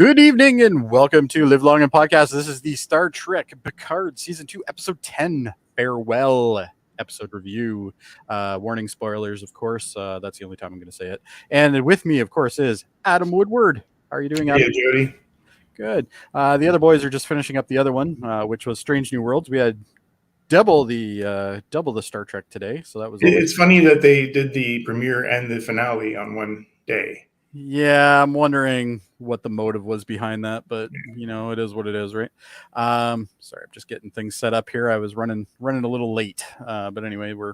Good evening and welcome to Live Long and Podcast. This is the Star Trek Picard Season 2, Episode 10, Farewell episode review. Warning spoilers, of course. That's the only time I'm going to say it. And with me, of course, is Adam Woodward. How are you doing, Adam? Hey, Jody. Good. The other boys are just finishing up the other one, which was Strange New Worlds. We had double the Star Trek today, so that was It's funny that they did the premiere and the finale on one day. Yeah, I'm wondering what the motive was behind that, but you know, it is what it is, right? Sorry, I'm just getting things set up here. I was running a little late, but anyway, we're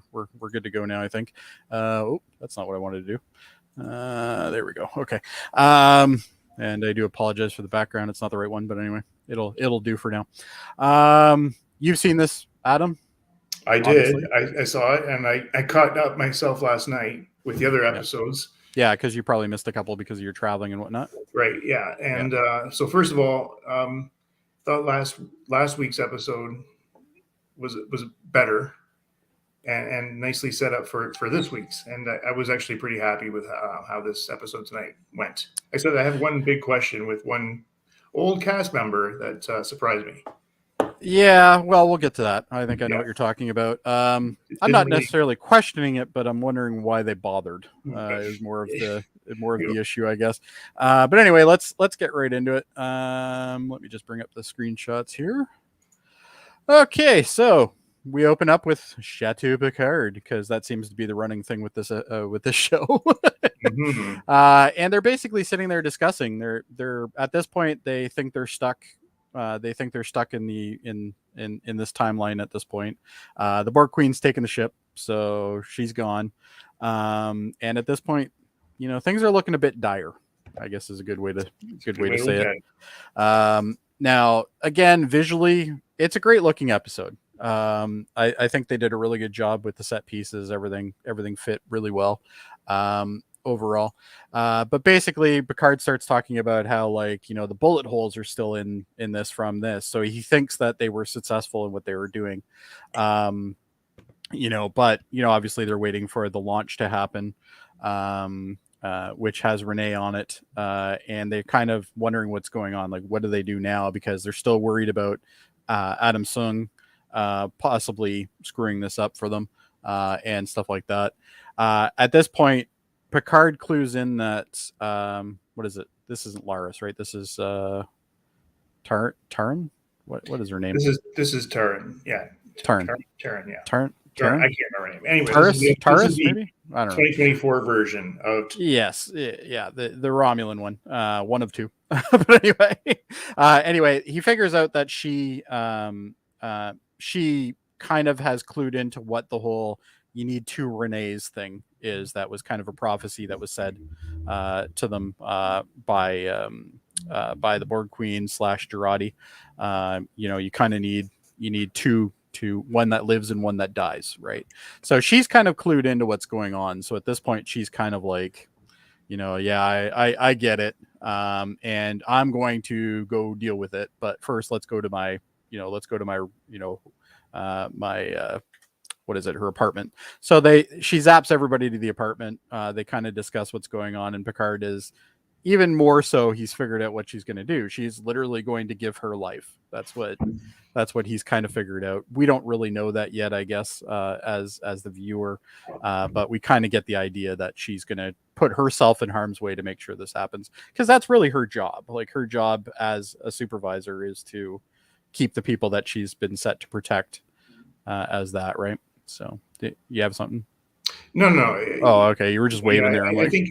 good to go now, I think. Oh, that's not what I wanted to do. There we go. Okay. And I do apologize for the background. It's not the right one, but anyway, it'll do for now. You've seen this, Adam? I did. I saw it, and I caught up myself last night with the other episodes. Yeah, because you probably missed a couple because you're traveling and whatnot. Right. Yeah. And so first of all, thought last week's episode was better and nicely set up for this week's. And I was actually pretty happy with how this episode tonight went. I said I have one big question with one old cast member that surprised me. Yeah, well, we'll get to that. I think I know what you're talking about. I'm not necessarily questioning it, but I'm wondering why they bothered. Is more of the issue, I guess. But anyway, let's get right into it. Let me just bring up the screenshots here. Okay, so we open up with Chateau Picard because that seems to be the running thing with this show. Mm-hmm. And they're basically sitting there discussing. They're at this point they think they're stuck. They think they're stuck in this timeline at this point. The Borg Queen's taken the ship, so she's gone. And at this point, you know, things are looking a bit dire, I guess is a good way to say it. Now, again, visually, it's a great looking episode. I think they did a really good job with the set pieces. Everything fit really well. Overall, but basically Picard starts talking about how, like, you know, the bullet holes are still in this from this, so he thinks that they were successful in what they were doing, you know, but you know, obviously they're waiting for the launch to happen, which has Renee on it, and they're kind of wondering what's going on, like what do they do now, because they're still worried about Adam Sung possibly screwing this up for them, and stuff like that. At this point, Picard clues in that what is it? This isn't Laris, right? This is Taryn. What is her name? This is Taryn. Yeah. Taryn. Yeah. Taryn. I can't remember her name. Anyway, Taurus, maybe? I don't know. 2024 version of. Yes, yeah, the Romulan one, one of two. But anyway, he figures out that she kind of has clued into what the whole "you need two Renees" thing is. That was kind of a prophecy that was said to them by the Borg Queen / Jurati. You know, you kind of need two, one that lives and one that dies, right? So she's kind of clued into what's going on. So at this point, she's kind of like, you know, yeah, I get it, and I'm going to go deal with it. But first, let's go to my what is it, her apartment. So she zaps everybody to the apartment. They kind of discuss what's going on, and Picard is even more so, he's figured out what she's going to do. She's literally going to give her life. That's what he's kind of figured out. We don't really know that yet, I guess, as the viewer, but we kind of get the idea that she's going to put herself in harm's way to make sure this happens, because that's really her job. Like, her job as a supervisor is to keep the people that she's been set to protect, as that, right? So, you have something? No. Oh, okay. You were just waving there. I think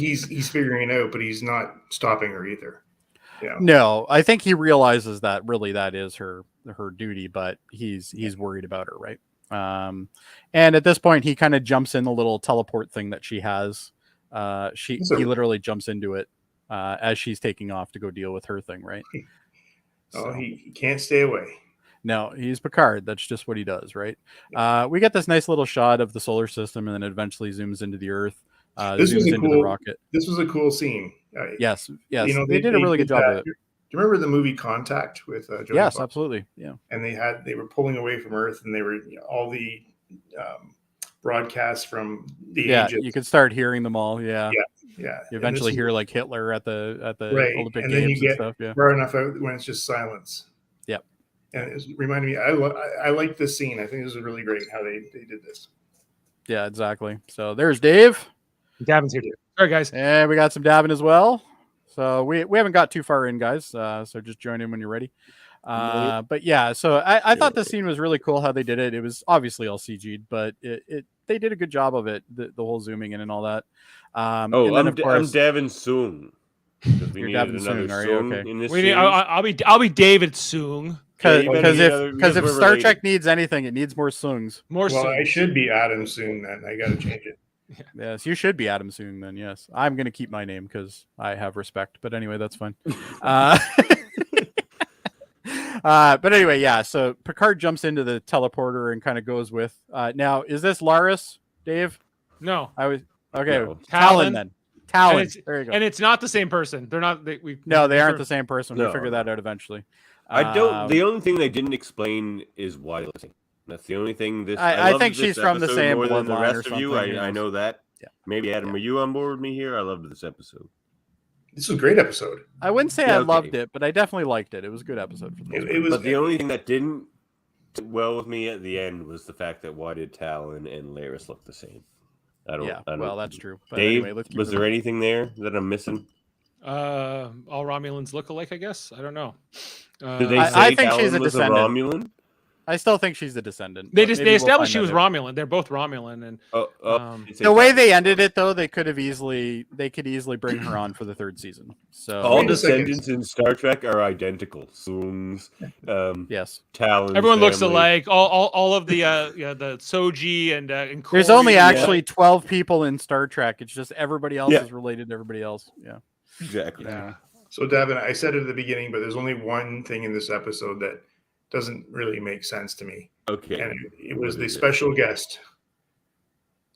he's figuring it out, but he's not stopping her either. Yeah. No, I think he realizes that really that is her duty, but he's worried about her, right? And at this point, he kind of jumps in the little teleport thing that she has. He literally jumps into it as she's taking off to go deal with her thing, right? So he can't stay away. No, he's Picard. That's just what he does, right? We get this nice little shot of the solar system, and then it eventually zooms into the Earth. The rocket. This was a cool scene. Yes. You know, they did a really good job of it. Do you remember the movie Contact with Jody? Yes, Simpson? absolutely. Yeah. And they were pulling away from Earth, and they were all the broadcasts from the ages. You could start hearing them all. Yeah. Yeah. You eventually hear like Hitler at the right, Olympic and then Games you and get stuff. Yeah. far enough out when it's just silence. Yep. And it reminded me, I like this scene. I think this is really great how they did this. Yeah, exactly. So there's Dave. Davin's here too. All right, guys. And we got some Davan as well. So we haven't got too far in, guys. So just join in when you're ready. But yeah, so I thought the scene was really cool how they did it. It was obviously all CG'd, but they did a good job of it, the whole zooming in and all that. And then of course, I'm Davan Soong. We You're needed Davan another Soong, are you? Soong Okay. in this We need, series. I'll be David Soong. Because if we're Star related. Trek needs anything, it needs more Soongs. More Well, Soong. I should be Adam soon. Then I got to change it. Yes, you should be Adam Soong then. Yes, I'm going to keep my name because I have respect. But anyway, that's fine. But anyway, yeah. So Picard jumps into the teleporter and kind of goes with. Now, is this Laris, Dave? No. I was okay. No. Talon then. Talon. And There you go. And it's not the same person. They're not. No, they aren't the same person. No. We figure that out eventually. I don't. The only thing they didn't explain is why. That's the only thing. I loved think this she's from the episode same more than the bloodline rest or of you. something, I know that. Yeah. Maybe Adam, Yeah. were you on board with me here? I loved this episode. This was a great episode. I wouldn't say Yeah, I okay. loved it, but I definitely liked it. It was a good episode for the most part. It was. But the only thing that didn't sit well with me at the end was the fact that why did Talon and Laris look the same? I don't. Well, that's true. But Dave, anyway, let's keep was there moving. anything there that I'm missing? All Romulans look alike, I guess. I don't know. Did they I say think Talon she's a was descendant. Romulan? I still think she's a descendant. They but just maybe they we'll established she find was that out. Romulan. They're both Romulan, and Did they The say way Talon? they ended it, though, they could easily bring her on for the third season. So All Wait a second. descendants in Star Trek are identical. Soongs, yes, Talon. everyone looks alike. All of the the Soji and there's Corey, only actually 12 people in Star Trek. It's just everybody else Yeah. is related to everybody else. Yeah. Exactly. Yeah. So, Devin, I said it at the beginning, but there's only one thing in this episode that doesn't really make sense to me, Okay. and it was What the is it? special guest.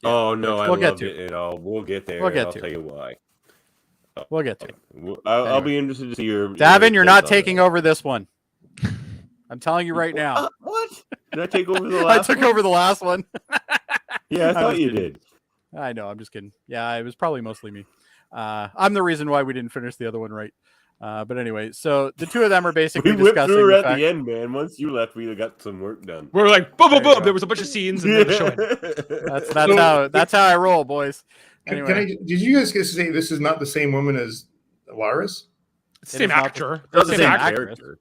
Oh no, I We'll get loved to it at all. We'll get there. We'll get I'll to tell you why. We'll get to it. I'll Anyway. be interested to see your. Davin, you're take not on taking that. over this one. I'm telling you right now. What? Did I take over the I last? took one? over the last one. Yeah, I I'm thought just you kidding. did. I know. I'm just kidding. Yeah, it was probably mostly me. I'm the reason why we didn't finish the other one right. But anyway, so the two of them are basically We whipped discussing through the at fact. the end, man. Once you left, we got some work done. we're like boom, boom, There you boom. go. There was a bunch of scenes and then showing. That's how I roll, boys. Anyway, Did you guys get to say this is not the same woman as Laris? It's the same is not actor. It's Same the same actor. actor.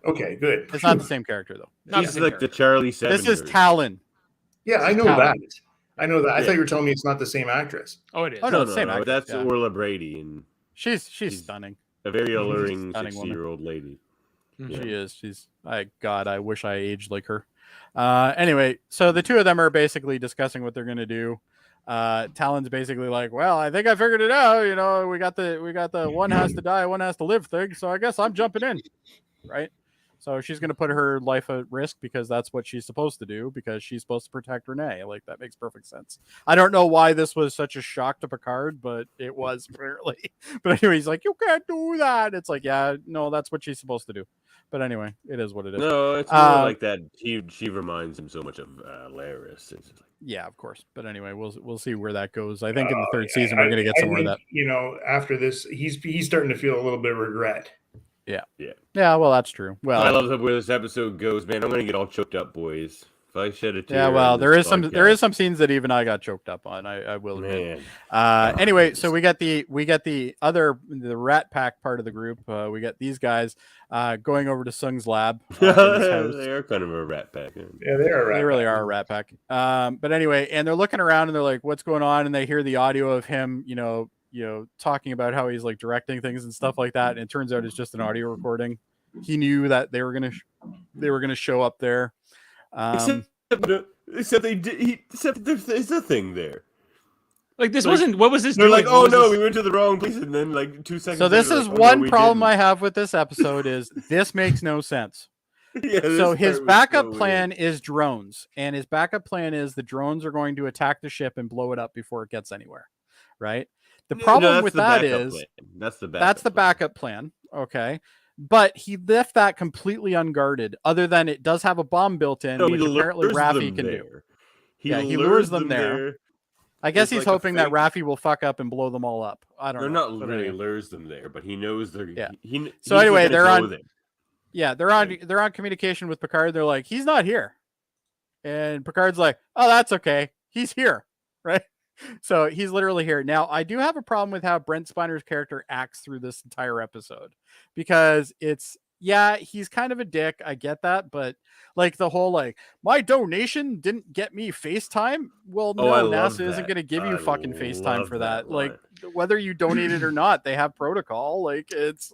Okay, good. it's not the same character though. Not the This is same like the character. Charlie Seven. This is Talon. Yeah, I know Talon. that. I know that. I Yeah. thought you were telling me it's not the same actress. Oh, it is. Oh, No, no, no, same no. actress, That's yeah. Orla Brady, and She's She's- stunning. a very alluring stunning woman. 60-year-old lady. Mhm. She is. She's. I wish I aged like her. Anyway, so the two of them are basically discussing what they're gonna do. Talon's basically like, well, I think I figured it out. You know, we got the one has to die, one has to live thing. So I guess I'm jumping in, right? So she's going to put her life at risk because that's what she's supposed to do because she's supposed to protect Renee. Like that makes perfect sense. I don't know why this was such a shock to Picard, but it was apparently. But anyway, he's like, you can't do that. It's like, yeah, no, that's what she's supposed to do. But anyway, it is what it is. No, it's more like that. She reminds him so much of Laris. It's like, Yeah, of course. But anyway, we'll see where that goes. I think in the third season we're going to get I some more of think, that. You know, after this, he's starting to feel a little bit of regret. Yeah, well, that's true. Well, I love where this episode goes, man. I'm gonna get all choked up, boys. If I shed a tear. yeah, well, on there this is some podcast, some scenes that even I got choked up on. I will admit. man. Anyway, so we got the Rat Pack part of the group. We got these guys going over to Sung's lab. In his house. They are kind of a rat pack. Yeah, they are. They really are a Rat Pack. But anyway, and they're looking around and they're like, "What's going on?" And they hear the audio of him, talking about how he's like directing things and stuff like that. And it turns out it's just an audio recording. He knew that they were gonna show up there. Except they did. Except there's a thing there. Like this Like, wasn't. What was this? They're doing? like, What oh was no, this? we went to the wrong place, and then like 2 seconds. So this later, is like, oh, one no, we problem didn't. I have with this episode is this makes no sense. Yeah, this So his part was backup so plan weird. is drones, and his backup plan is the drones are going to attack the ship and blow it up before it gets anywhere, right? The No, problem that's with the that backup is plan. That's the that's backup plan, okay? But he left that completely unguarded. Other than it does have a bomb built in, No, which he apparently lures Raffi them can do. there. Yeah, he lures them there. I guess It's he's like a hoping that fake- Raffi will fuck up and blow them all up. I don't They're know. not but really anyway. lures them there, but he knows they're. Yeah. He's anyway, gonna they're go on- there. Yeah, they're on communication with Picard. They're like, he's not here. And Picard's like, oh, that's okay. He's here. Right. So he's literally here. Now, I do have a problem with how Brent Spiner's character acts through this entire episode because he's kind of a dick. I get that. But like the whole, like, my donation didn't get me FaceTime. Well, no, I love NASA isn't that. going to give you I fucking FaceTime love for that that. Like, line. whether you donate it or not, they have protocol. Like, it's.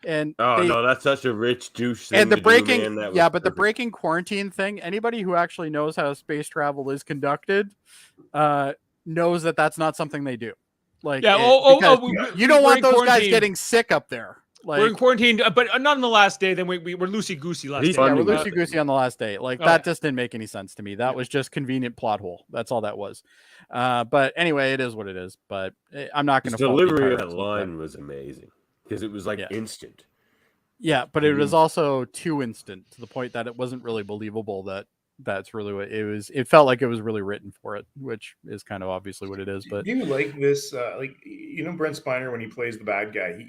And Oh they, no, that's such a rich douche thing and the to breaking do, man. That was but the perfect. breaking quarantine thing, anybody who actually knows how space travel is conducted knows that that's not something they do. Like, Yeah. because you don't we're want in those guys quarantine. getting sick up there. Like, We're in quarantine, but not on the last day. Then we were loosey goosey last He's day. yeah, we're funding loosey goosey on the last day. Like, Okay. that just didn't make any sense to me. That was just convenient plot hole. That's all that was. But anyway, it is what it is. But I'm not going His to delivery of that line was amazing because it was like instant. Yeah, but it was also too instant to the point that it wasn't really believable that that's really what it was. It felt like it was really written for it, which is kind of obviously what it is. But do you like this? Like, Brent Spiner when he plays the bad guy,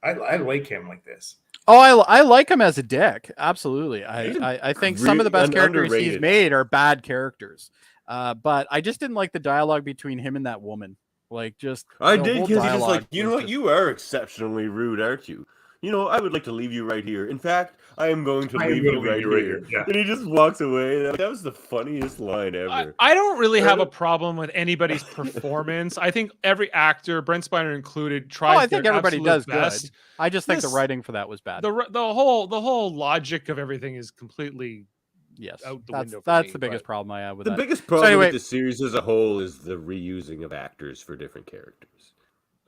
I like him like this. oh, I like him as a dick. Absolutely, I think some of the best characters he's underrated. made are bad characters. But I just didn't like the dialogue between him and that woman. Like, just I the did whole because he's just dialogue like, you know was what, just- you are exceptionally rude, aren't you? You know, I would like to leave you right here. In fact, I am going to leave you right here. Yeah. And he just walks away. That was the funniest line ever. I don't really have a problem with anybody's performance. I think every actor, Brent Spiner included, tries. Oh, I think their everybody absolute does best. good. I just think the This- writing for that was bad. The whole logic of everything is completely Yes, out the that's window for that's me, the biggest but- problem I have with The that. biggest problem anyway- with the series as a whole is the reusing of actors for different characters.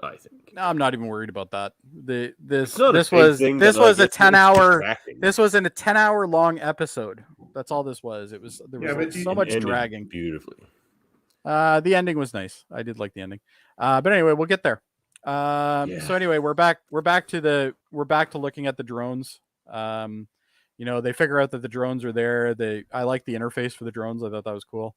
I think. No, I'm not even worried about that. This It's not a this big was thing, this but, like, was a it's 10-hour. distracting. This was in a 10-hour long episode. That's all this was. It was there was but so it much Ended dragging. beautifully. The ending was nice. I did like the ending. But anyway, we'll get there. So anyway, we're back to looking at the drones. They figure out that the drones are there. I like the interface for the drones. I thought that was cool.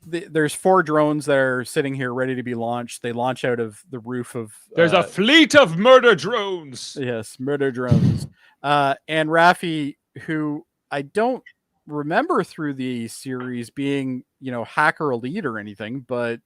There's 4 drones that are sitting here ready to be launched. They launch out of the roof of. There's a fleet of murder drones. Yes, murder drones. And Raffi, who I don't remember through the series being, hacker elite or anything, but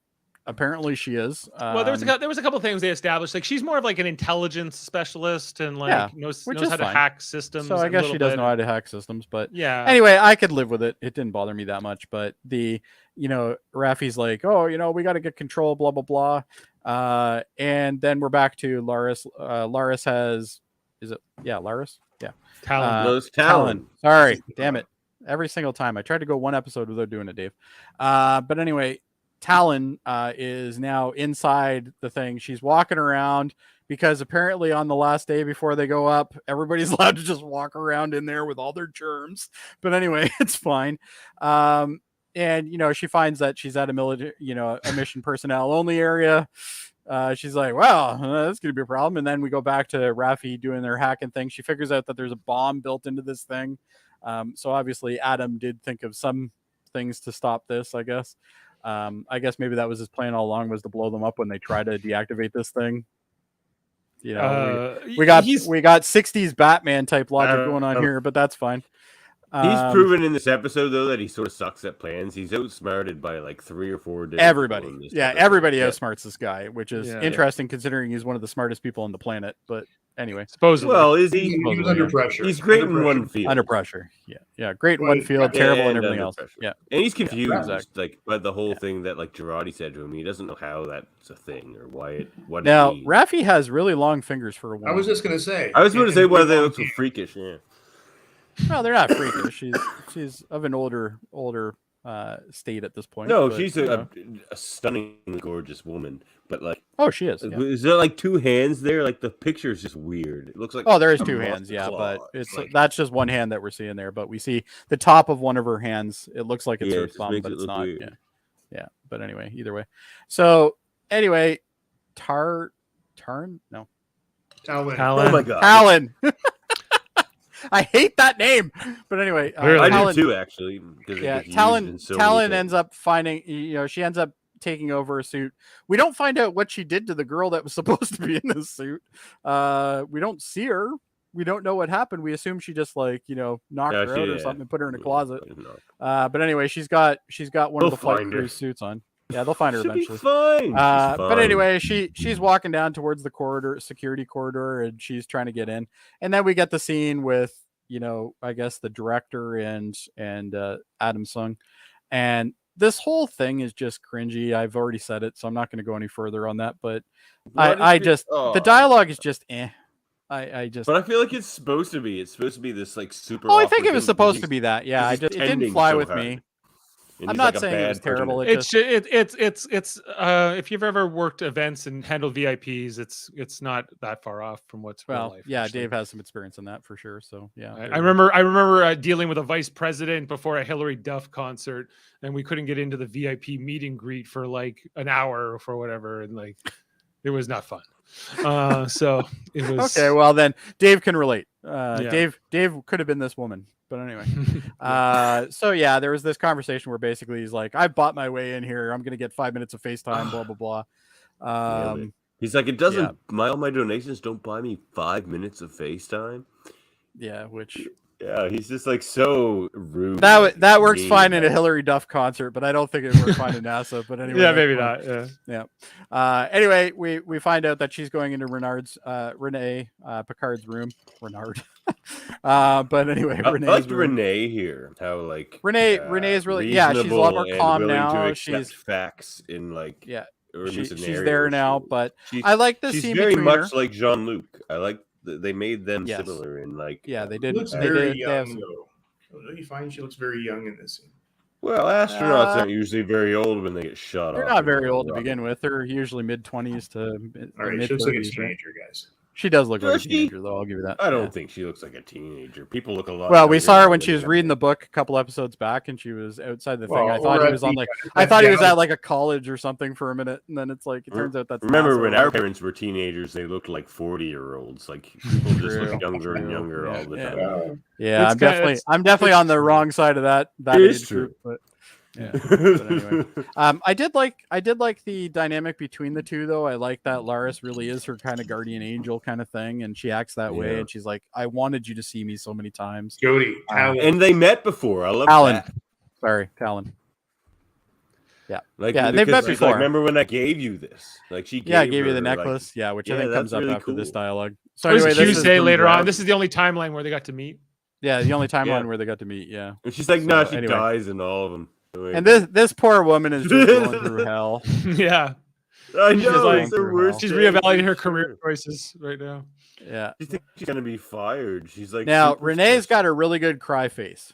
apparently she is. Well, there was a couple of things they established. Like, she's more of like an intelligence specialist and knows which how is to fine. hack systems. So I a guess little she does bit. know how to hack systems, but Yeah. anyway, I could live with it. It didn't bother me that much. But Raffi's like, oh, we got to get control, blah blah blah. And then we're back to Laris. Laris has, Laris? Yeah. Talon. No, it's Talon. Sorry, damn it. Every single time I tried to go one episode without doing it, Dave. But anyway, Talon is now inside the thing. She's walking around because apparently on the last day before they go up, everybody's allowed to just walk around in there with all their germs. But anyway, it's fine. And she finds that she's at a military, a mission personnel only area. She's like, well, that's gonna be a problem. And then we go back to Raffi doing their hacking thing. She figures out that there's a bomb built into this thing. So obviously Adam did think of some things to stop this, I guess. I guess maybe that was his plan all along, was to blow them up when they try to deactivate this thing. We got 60s Batman type logic going on here, but that's fine. He's proven in this episode though that he sort of sucks at plans. He's outsmarted by like 3 or 4 different everybody. people in this Yeah, episode. everybody outsmarts this guy, which is Yeah. interesting considering he's one of the smartest people on the planet. But anyway, Supposedly. Well, is He he? was under pressure. He's great Under in one pressure. field. under pressure. Yeah, great in Well, one field, terrible in everything under else. pressure. Yeah. And he's confused, exactly. like by the whole thing that like Girardi said to him. He doesn't know how that's a thing or what. Now, it means. Raffi has really long fingers for a woman. I was just gonna say. I was going to say why and- they look so freakish. Yeah. Well, they're not freakish. She's of an older state at this point. No, but, she's you know. a stunningly gorgeous woman, but like, Oh, she is. Yeah. is there like 2 hands there? Like the picture is just weird. It looks like Oh, there is a 2 monster hands. Yeah, claw. but it's like- that's just one hand that we're seeing there. But we see the top of one of her hands. It looks like it's Yeah, her it just thumb, makes but it it's look not. weird. Yeah. But anyway, either way. So anyway, Talon. Talon. Talon. Oh my god! Talon. I hate that name. But anyway, Really? I Talon, do too, actually. Because it yeah, gets used Talon in so many things. ends up finding, she ends up taking over a suit. We don't find out what she did to the girl that was supposed to be in this suit. We don't see her. We don't know what happened. We assume she just knocked Yeah, her out or something and put her in a Yeah, closet. no. But anyway, she's got one They'll of the flight find her. crew suits on. Yeah, they'll find her She'll be eventually. fine. She's But fine. anyway, she's walking down towards the security corridor, and she's trying to get in. And then we get the scene with, I guess the director and Adam Sung. And this whole thing is just cringy. I've already said it, so I'm not going to go any further on that. But the dialogue is just eh. But I feel like it's supposed to be. It's supposed to be this like super. Oh, I think awkward it was thing supposed because to be that. Yeah, he's it didn't pretending fly so with hard. me. And I'm he's not like a saying it was bad terrible. person. It's if you've ever worked events and handled VIPs, it's not that far off from what's real life. Yeah, actually. Dave has some experience in that for sure. So yeah, I remember dealing with a vice president before a Hillary Duff concert, and we couldn't get into the VIP meet and greet for like an hour or for whatever, and like it was not fun. So it was okay. Well, then Dave can relate. Yeah. Dave could have been this woman, but anyway. So yeah, there was this conversation where basically he's like, "I bought my way in here. I'm gonna get 5 minutes of FaceTime." Blah blah blah. He's like, it doesn't. All my donations don't buy me 5 minutes of FaceTime. Yeah, which. Yeah, he's just like so rude. That works fine in a Hillary Duff concert, but I don't think it works fine in NASA. But anyway, yeah, maybe not. Yeah. Anyway, we find out that she's going into Renee Picard's room. Renard. But anyway, I Renee's like room. Renee here. How like Renee is really she's a lot more and calm willing now. to accept She's facts in like she's scenario there where now. she- But she's- I like this She's scene very between much her. like Jean-Luc. I like they made them Yes. similar in like They did. Looks They very did. They have young, though. Don't you find she looks very young in this scene? Well, astronauts aren't usually very old when they get shot They're off. not very old to begin with. They're usually mid-20s to All right, mid she looks like a 30s. Right? teenager, guys. She does look like a Does she? teenager, though. I'll give you that. I don't Yeah. think she looks like a teenager. People look a lot. Well, we younger saw her now when than she was they reading are. the book a couple episodes back, and she was outside the thing. Well, I thought or he at was on the- like at I thought he was Dallas. at like a college or something for a minute, and then it's like it turns out that's Remember NASA when or our whatever. parents were teenagers? They looked like 40-year-olds. Like people just True. look younger and True. younger all the Yeah. time. Yeah, It's I'm definitely on the wrong side of that It is age true. group, but yeah. But anyway. I did like the dynamic between the two, though. I like that Laris really is her kind of guardian angel kind of thing, and she acts that way, Yeah. and she's like, "I wanted you to see me so many times." Jody, Talon. And they met before. I love Talon. that. Sorry, Talon. Yeah, Like, Yeah, they've because met she's like, before. remember when I gave you this? Like she I gave you her, the like- necklace. which I Yeah, think comes that's up really after this cool. dialogue. So It was anyway, this is Tuesday later on. Brad. This is the only timeline where they got to meet. The only timeline Yeah. where they got to meet. Yeah, and she's like, no, So, she anyway. dies in all of them. and this poor woman is just going through hell. Yeah, I she's know like- it's the worst. she's day. reevaluating her career choices right now. Yeah. She thinks she's gonna be fired. She's like, Now super Renee's stressed. got a really good cry face.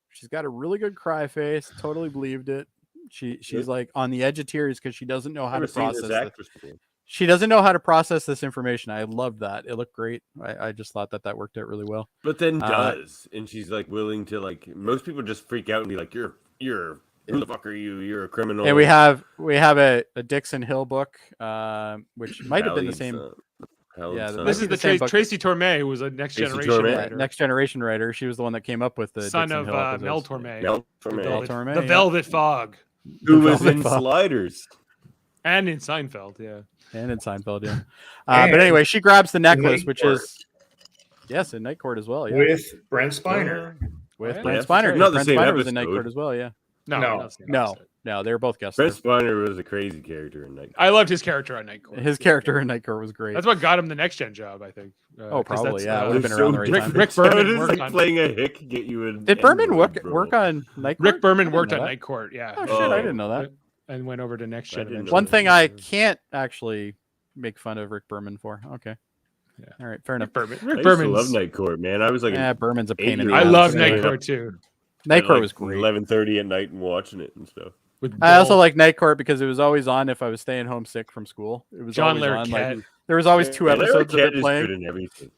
She's got a really good cry face. Totally believed it. She's Good. like on the edge of tears because she doesn't know how to Never seen this process it. actress before. She doesn't know how to process this information. I loved that. It looked great. I just thought that worked out really well. But then Uh, does, and she's like willing to like. Most people just freak out and be like, "You're who the fuck are you? You're a criminal." And we have a Dixon Hill book, which might have been the Valiant same. Son. Valiant Yeah, Son. This Might is be the the same book. Tracy Torme, who was a Next Tracy Generation Torme. writer, Next Generation writer. She was the one that came up with the son Dixon of Hill episodes. Mel Torme, Mel the Torme, Velvet, Torme, the yeah. Velvet Fog, who The was Velvet in Fog. Sliders. and in Seinfeld. Yeah, And in Seinfeld, yeah. And But anyway, she grabs the necklace, Night which Court. is in Night Court as well. Yeah, with Brent Spiner. with Yeah, Brent that's right. Spiner. Not the Brent same Spiner was in Night episode. Court as well. Yeah. No. that's the No, opposite. no, they were both guest Brent stars. Spiner was a crazy character in Night. I loved his character on Night Court. His character in Night Court was great. That's what got him the Next Gen job, I think. Oh, 'cause probably, that's, yeah, it uh, would've been around the right time. Rick How Berman does worked like on- playing a hick get you in? Did Berman work on Night Court? Rick Berman I didn't worked know on that. Night Court. Yeah. Oh shit, I didn't know that. And went over to Next I Gen. didn't know eventually. One that. thing I can't actually make fun of Rick Berman for. Okay. Yeah. All right, fair enough. Rick Berman. I Rick used to Berman's. love Night Court, man. I was like, Yeah, Berman's a pain in the I ass. love Yeah. Night Court too. Night Court was great. 11:30 at night and watching it and stuff. With I also Bill, like Night Court because it was always on if I was staying home sick from school. It was John always on. Larroquette. Like, there was always two Yeah, episodes of Larroquette it is playing. good in everything.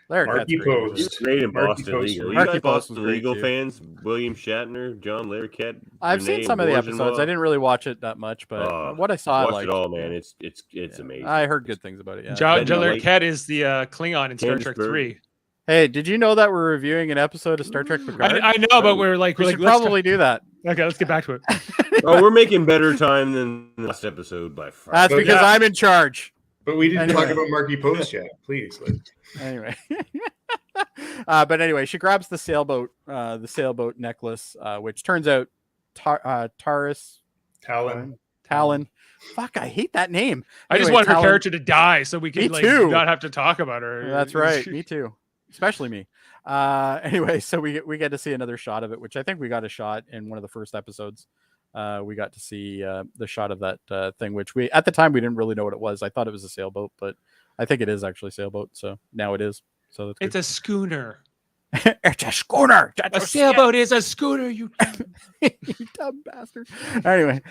Larroquette's Marky great. Post. He was great in Marky Boston Post Legal. was You Marky guys Post was Boston great, Legal too. fans? William Shatner, John Larroquette. I've seen Renee some of the episodes. I Bourgeois. didn't really watch it that much, but what I saw, I Watch liked. it all, man. It's Yeah. amazing. I heard good things about it. Yeah. John Ben White. Larroquette is the Klingon in Star Candace Trek Bergen. 3. Hey, did you know that we're reviewing an episode of Star Trek Picard? I know, but we're like, we we're should like, let's probably do that. okay, let's get back to it. Oh, we're making better time than the last episode by far. That's But because yeah. I'm in charge. But we didn't Anyway. talk about Marky Post yet. Please. Anyway. But anyway, she grabs the sailboat necklace, which turns out Taurus Talon. Fuck, I hate that name. I just Anyway, want her Talon- character to die so we Me can like too. not have to talk about her. That's right. Me too. Especially me. Anyway, so we get to see another shot of it, which I think we got a shot in one of the first episodes. We got to see the shot of that thing, which we at the time we didn't really know what it was. I thought it was a sailboat, but I think it is actually a sailboat. So now it is. So that's It's a schooner. it's a schooner. A sailboat is a schooner. You. You dumb bastard. Anyway,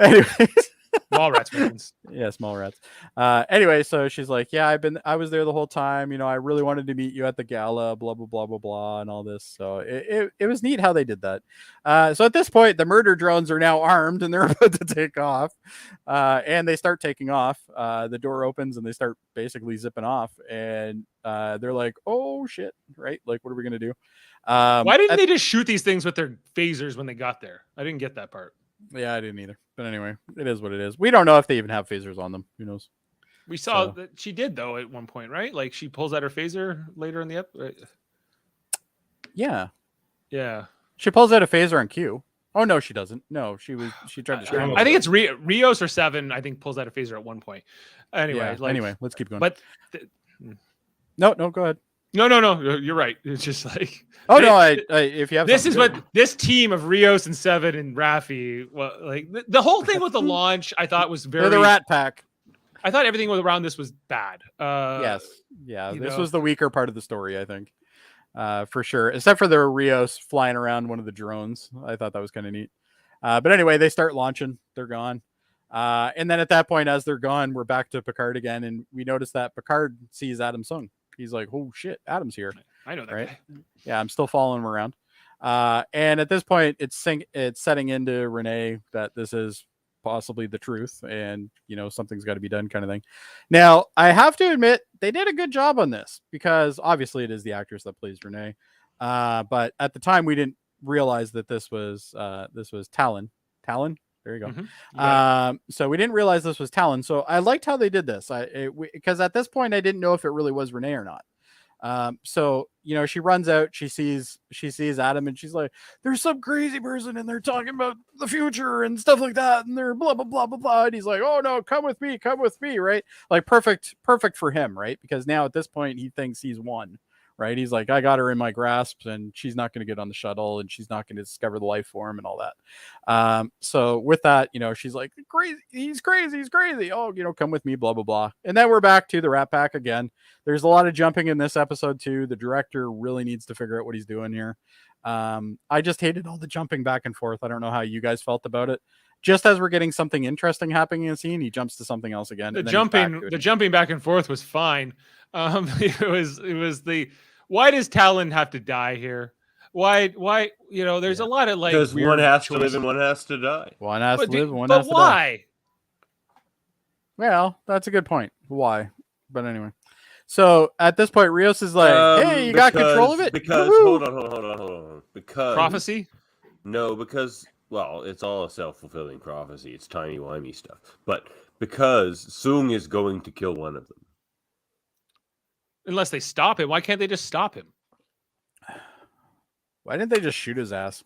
anyways. Mallrats fans. Yeah, small rats. Anyway, so she's like, yeah, I was there the whole time. You know, I really wanted to meet you at the gala, blah, blah, blah, blah, blah, and all this. So it was neat how they did that. So at this point, the murder drones are now armed and they're about to take off. And they start taking off. The door opens and they start basically zipping off. And they're like, oh shit, right? Like, what are we going to do? Why didn't they just shoot these things with their phasers when they got there? I didn't get that part. Yeah, I didn't either. But anyway, it is what it is. We don't know if they even have phasers on them. Who knows? We saw So- that she did though at one point, right? Like she pulls out her phaser later in the episode. Yeah. Yeah, She pulls out a phaser on cue. Oh no, she doesn't. No, she tried to scramble. I think it's Rios or Seven. I think pulls out a phaser at one point. Anyway, Yeah, anyway, let's keep going. but no, go ahead. no, you're right. It's just like Oh no, I if you have this is something what this team of Rios and Seven and Raffi. Well, like the whole thing with the launch, I thought was good. very. They're the Rat Pack. I thought everything around this was bad. Yes, yeah. you This know. was the weaker part of the story, I think, for sure. Except for the Rios flying around one of the drones. I thought that was kind of neat. But anyway, they start launching. They're gone. And then at that point, as they're gone, we're back to Picard again, and we notice that Picard sees Adam Sung. He's like, "Oh shit, Adam's here." I know that. Right. Guy. Yeah, I'm still following him around. And at this point, it's setting into Renee that this is possibly the truth, and you know something's got to be done, kind of thing. Now, I have to admit they did a good job on this because obviously it is the actress that plays Renee, but at the time we didn't realize that this was Talon. Talon. There you go. Mhm. So we didn't realize this was Talon. So I liked how they did this. Because at this point I didn't know if it really was Renee or not. So you know, she runs out, she sees Adam, and she's like, "There's some crazy person, and they're talking about the future and stuff like that, and they're blah blah blah blah blah." And he's like, "Oh no, come with me," right? Like perfect for him, right? Because now at this point he thinks he's won. Right, he's like, I got her in my grasp, and she's not going to get on the shuttle, and she's not going to discover the life form and all that. So with that, you know, she's like, crazy, he's crazy. Oh, you know, come with me, blah blah blah. And then we're back to the Rat Pack again. There's a lot of jumping in this episode too. The director really needs to figure out what he's doing here. I just hated all the jumping back and forth. I don't know how you guys felt about it. Just as we're getting something interesting happening in a scene, he jumps to something else again. The and then he's back jumping, to it. the jumping back and forth was fine. It was the why does Talon have to die here? Why you know? There's a lot of like Because weird one has to live choices. and one has to die. One has to But, live, one but has to die. why? Well, that's a good point. Why? But anyway. So at this point, Rios is like, "Hey, you got control of it." Because Woo-hoo! hold on. Because Prophecy? No, because well, it's all a self-fulfilling prophecy. It's timey-wimey stuff. But because Sung is going to kill one of them. Unless they stop him, why can't they just stop him? Why didn't they just shoot his ass?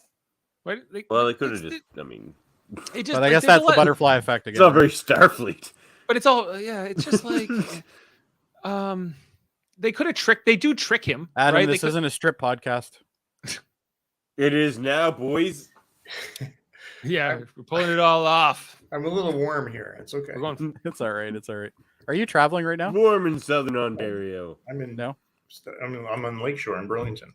Why, Well, they could have just. I mean, it just, But I like, guess there's a that's the lot- butterfly effect it's again. not very Starfleet. But it's all yeah. It's just like they could have tricked. They do trick him. Adam, right? this isn't a strip podcast. It is now, boys. Yeah, we're pulling it all off. I'm a little warm here. It's okay. We're going. It's all right. It's all right. Are you traveling right now? Warm in southern Ontario. I'm in. No. I'm on Lakeshore in Burlington.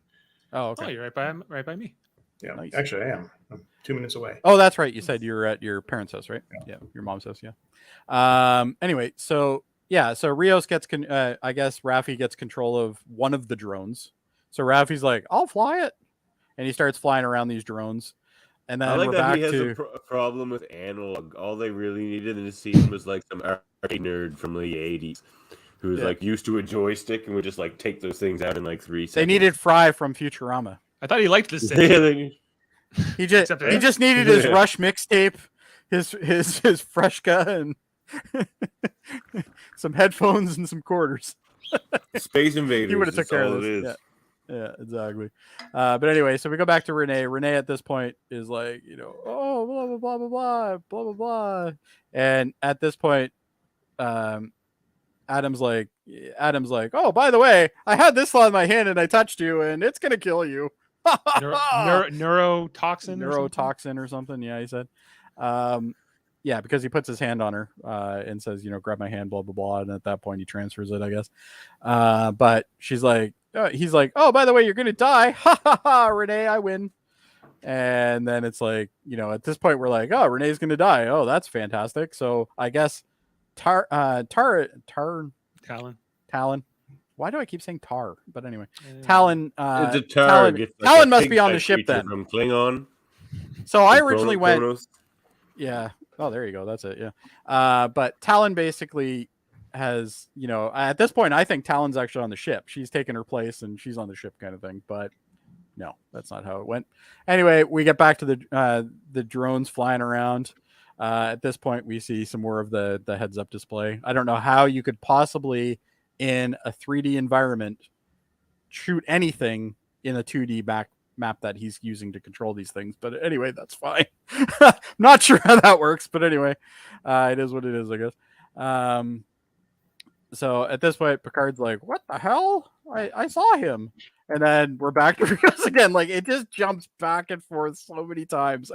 Oh, Oh, okay. you're right by me. Yeah, Nice. actually, I am. I'm 2 minutes away. Oh, that's right. You said you're at your parents' house, right? Yeah, your mom's house. Yeah. Anyway, so yeah, so Rios gets, I guess Raffi gets control of one of the drones. So Raffi's like, "I'll fly it," and he starts flying around these drones. And then I like we're that back he has to a problem with analog. All they really needed in this scene was like some arcade nerd from the 80s. who's like used to a joystick and would just like take those things out in like 3 seconds. They needed Fry from Futurama. I thought he liked this. He just needed his Rush mixtape, his Freshka, and some headphones and some quarters. Space Invaders. He would have took care of this. Yeah, exactly. But anyway, so we go back to Renee. Renee at this point is like, oh, blah blah blah blah blah blah blah blah. And at this point, Adam's like, oh, by the way, I had this on my hand and I touched you, and it's gonna kill you. Neurotoxin or something. Yeah, he said. Yeah, because he puts his hand on her and says, grab my hand, blah blah blah. And at that point, he transfers it, I guess. But she's like, he's like, oh, by the way, you're gonna die. Ha ha ha, Renee, I win. And then it's like, at this point, we're like, oh, Renee's gonna die. Oh, that's fantastic. So I guess Talon. Why do I keep saying Tar? But anyway, Talon. Talon must be on the ship then. From Klingon. So I originally went. Yeah. Oh, there you go. That's it. Yeah. But Talon basically has, at this point, I think Talon's actually on the ship. She's taken her place and she's on the ship, kind of thing. But no, that's not how it went. Anyway, we get back to the drones flying around. At this point, we see some more of the heads-up display. I don't know how you could possibly, in a 3D environment, shoot anything in a 2D map that he's using to control these things. But anyway, that's fine. Not sure how that works, but anyway, it is what it is, I guess. So at this point, Picard's like, what the hell? I saw him. And then we're back to Rios again. Like, it just jumps back and forth so many times.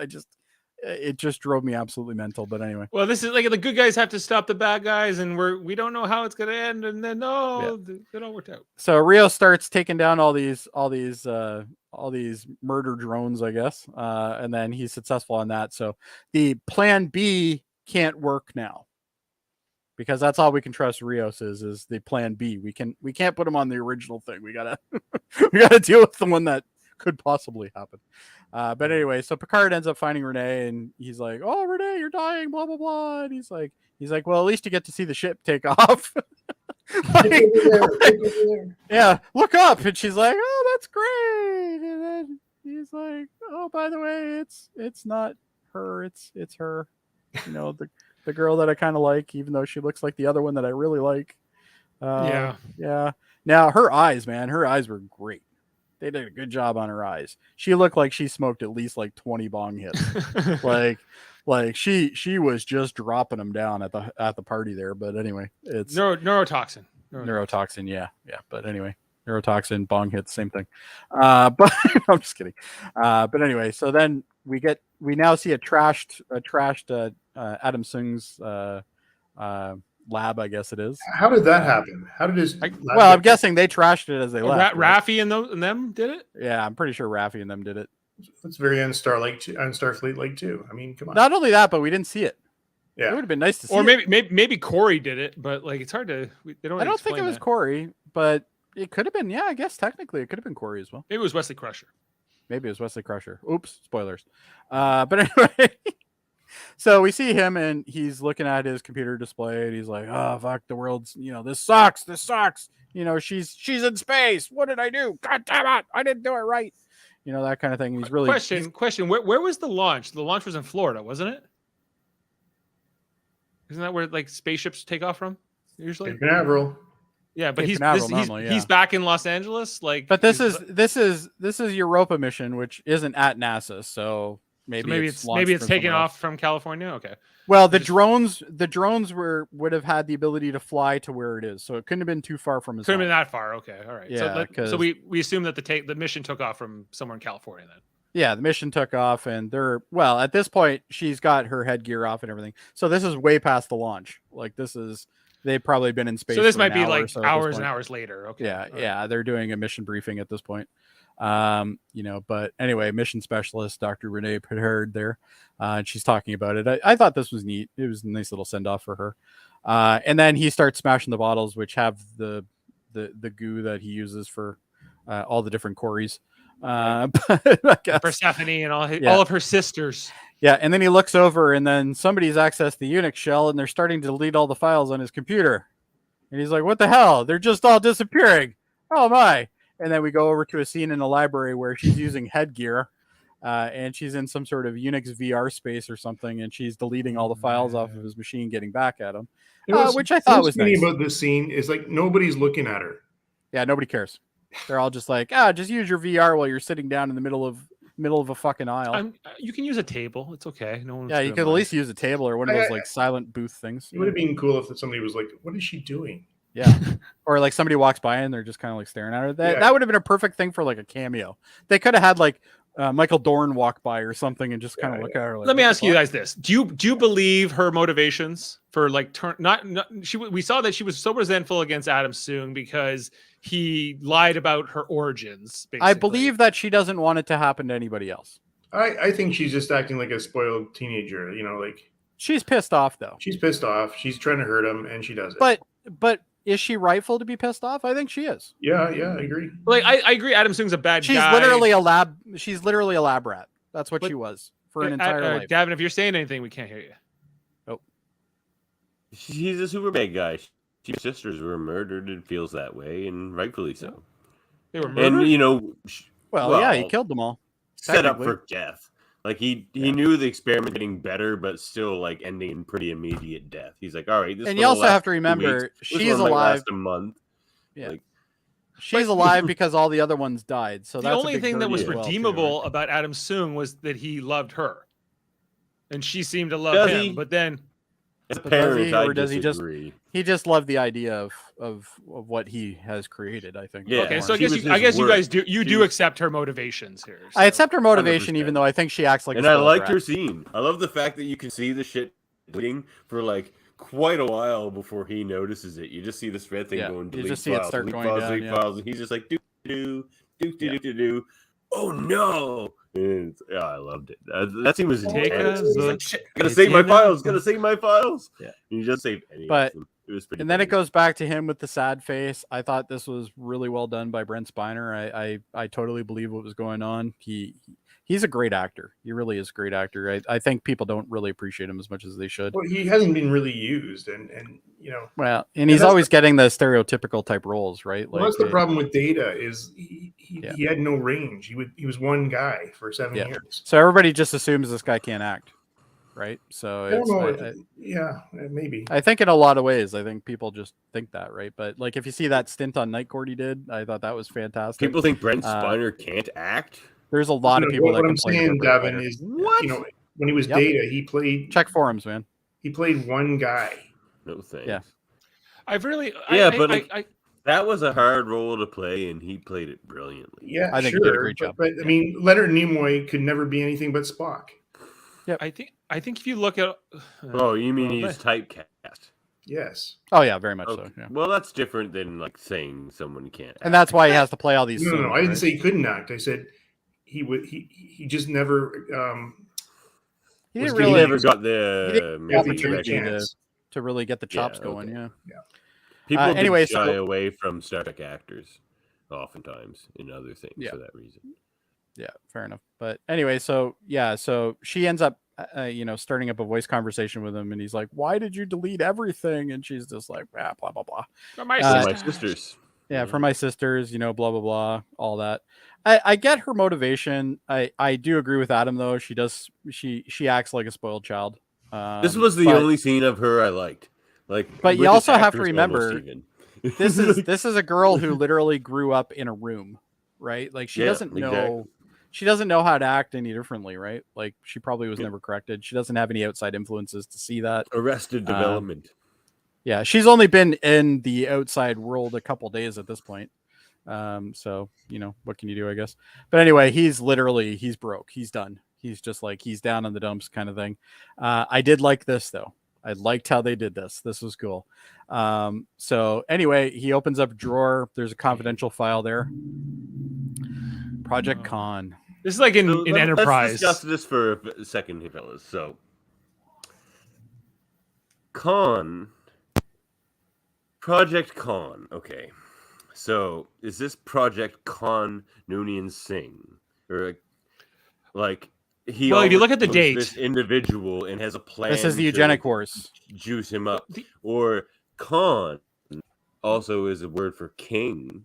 It just drove me absolutely mental. But anyway. Well, this is like the good guys have to stop the bad guys, and we don't know how it's gonna end, and then it all worked out. So Rios starts taking down all these murder drones, I guess. And then he's successful on that. So the plan B can't work now. Because that's all we can trust Rios is the plan B. We can't put him on the original thing. We gotta deal with the one that could possibly happen. But anyway, so Picard ends up finding Renee, and he's like, "Oh, Renee, you're dying," blah blah blah. And he's like, "Well, at least you get to see the ship take off." Yeah, look up, and she's like, "Oh, that's great." And then he's like, "Oh, by the way, it's not her, it's her." The girl that I kind of like, even though she looks like the other one that I really like. Yeah. Now her eyes were great. They did a good job on her eyes. She looked like she smoked at least like 20 bong hits. like she was just dropping them down at the party there. But anyway, it's neurotoxin. Yeah. But anyway, neurotoxin, bong hits, same thing. But I'm just kidding. But anyway, so then we now see a trashed Adam Sing's lab, I guess it is. How did that happen? How did his? Well, I'm guessing they trashed it as they left. Raffi and them did it. Yeah, I'm pretty sure Raffi and them did it. That's very Starfleet Lake too. I mean, come on. Not only that, but we didn't see it. Yeah, it would have been nice to see. Or maybe Corey did it, but like it's hard to. They don't. I don't think it was Corey, but it could have been. Yeah, I guess technically it could have been Corey as well. Maybe it was Wesley Crusher. Oops, spoilers. But anyway. So we see him and he's looking at his computer display and he's like, "Oh fuck, the world's this sucks. She's in space. What did I do? God damn it, I didn't do it right." That kind of thing. He's really question. Where was the launch? The launch was in Florida, wasn't it? Isn't that where like spaceships take off from usually? In Canaveral. Yeah, but he's back in Los Angeles. Like, but this is Europa mission, which isn't at NASA, so. Maybe it's taken off from California. Okay. Well, the drones would have had the ability to fly to where it is, so it couldn't have been too far from his. Couldn't have been that far. Okay, all right. Yeah, so we assume that the mission took off from somewhere in California then. Yeah, the mission took off, and at this point she's got her headgear off and everything. So this is way past the launch. Like they've probably been in space. So this might be like hours and hours later. Okay. Yeah, they're doing a mission briefing at this point. But anyway, mission specialist Dr. Renee Picard there, and she's talking about it. I thought this was neat. It was a nice little send off for her. And then he starts smashing the bottles, which have the goo that he uses for all the different Corys. Persephone and all of her sisters. Yeah, and then he looks over, and then somebody's accessed the Unix shell, and they're starting to delete all the files on his computer. And he's like, what the hell? They're just all disappearing. Oh my. And then we go over to a scene in the library where she's using headgear. And she's in some sort of Unix VR space or something, and she's deleting all the files off of his machine, getting back at him, which I thought was nice. About this scene is like nobody's looking at her. Yeah, nobody cares. They're all just like, just use your VR while you're sitting down in the middle of a fucking aisle. You can use a table. It's okay. No one. Yeah, you could at least use a table or one of those like silent booth things. It would have been cool if somebody was like, "What is she doing?" Yeah, or like somebody walks by and they're just kind of like staring at her. That would have been a perfect thing for like a cameo. They could have had like Michael Dorn walk by or something and just kind of look at her. Like, let me ask you guys this: Do you believe her motivations for like we saw that she was so resentful against Adam Soong because he lied about her origins. Basically. I believe that she doesn't want it to happen to anybody else. I think she's just acting like a spoiled teenager. Like she's pissed off though. She's pissed off. She's trying to hurt him, and she does it. But is she rightful to be pissed off? I think she is. Yeah, I agree. Like I agree. Adam Soong's a bad guy. She's literally a lab rat. That's what she was for an entire life. Davan, if you're saying anything, we can't hear you. Oh, she's a super bad guy. Her sisters were murdered and feels that way, and rightfully so. They were murdered. And well, yeah, he killed them all. Set up for death. Like he knew the experiment getting better, but still like ending in pretty immediate death. He's like, all right. And you also have to remember she's alive. A month. Yeah. She's alive because all the other ones died. So the only thing that was redeemable about Adam Soong was that he loved her, and she seemed to love him. But then, as parents, I does disagree. He just loved the idea of what he has created, I think. Yeah. Okay, so I guess you guys do accept her motivations here. So. I accept her motivation, 100%. Even though I think she acts like. And I liked her scene. I love the fact that you can see the shit bleeding for like quite a while before he notices it. You just see this red thing going. You just see it start going down. Files, and he's just like do. Oh no! I loved it. That scene was intense. Like, shit, gotta save my files. Gotta save my files. Yeah, and you just saved any. But it was pretty. And then it goes back to him with the sad face. I thought this was really well done by Brent Spiner. I totally believe what was going on. He's a great actor. He really is a great actor. I think people don't really appreciate him as much as they should. Well, he hasn't been really used, and Well, and he's always getting the stereotypical type roles, right? Well, that's the problem with Data is he had no range. He was one guy for 7 years. So everybody just assumes this guy can't act, right? So I don't know. Maybe. I think in a lot of ways, I think people just think that, right? But like if you see that stint on Night Court he did, I thought that was fantastic. People think Brent Spiner can't act. There's a lot of people that complain. What I'm saying, Davan, is when he was Data, he played. Check forums, man. He played one guy. No thanks. Yeah. That was a hard role to play, and he played it brilliantly. Yeah, I think he did a great job. But I mean, Leonard Nimoy could never be anything but Spock. Yeah, I think if you look at. You mean he's typecast? Yes. Oh yeah, very much so. Yeah. Well, that's different than like saying someone can't act. And that's why he has to play all these. No, I didn't say he couldn't act. I said he would. He just never. He never got the opportunity to really get the chops going. Yeah. People shy away from Star Trek actors, oftentimes in other things for that reason. Yeah, fair enough. But anyway, so she ends up, starting up a voice conversation with him, and he's like, "Why did you delete everything?" And she's just like, blah blah blah. For my sisters. Yeah, for my sisters, blah blah blah, all that. I get her motivation. I do agree with Adam though. She does. She acts like a spoiled child. This was the only scene of her I liked. But you also have to remember, this is a girl who literally grew up in a room, right? Like she doesn't know. Exactly. She doesn't know how to act any differently, right? Like she probably was never corrected. She doesn't have any outside influences to see that. Arrested Development. Yeah, she's only been in the outside world a couple days at this point. So what can you do, I guess? But anyway, he's broke. He's done. He's just like, he's down in the dumps kind of thing. I did like this though. I liked how they did this. This was cool. So anyway, he opens up a drawer. There's a confidential file there. Project Con. This is like in Enterprise. Let's discuss this for a second here, fellas. So, Project Con. Okay. So, is this Project Con Noonien Singh? Or like if you look at the date, this individual and has a plan. This is the eugenic wars. Juice him up. Or Khan also is a word for king.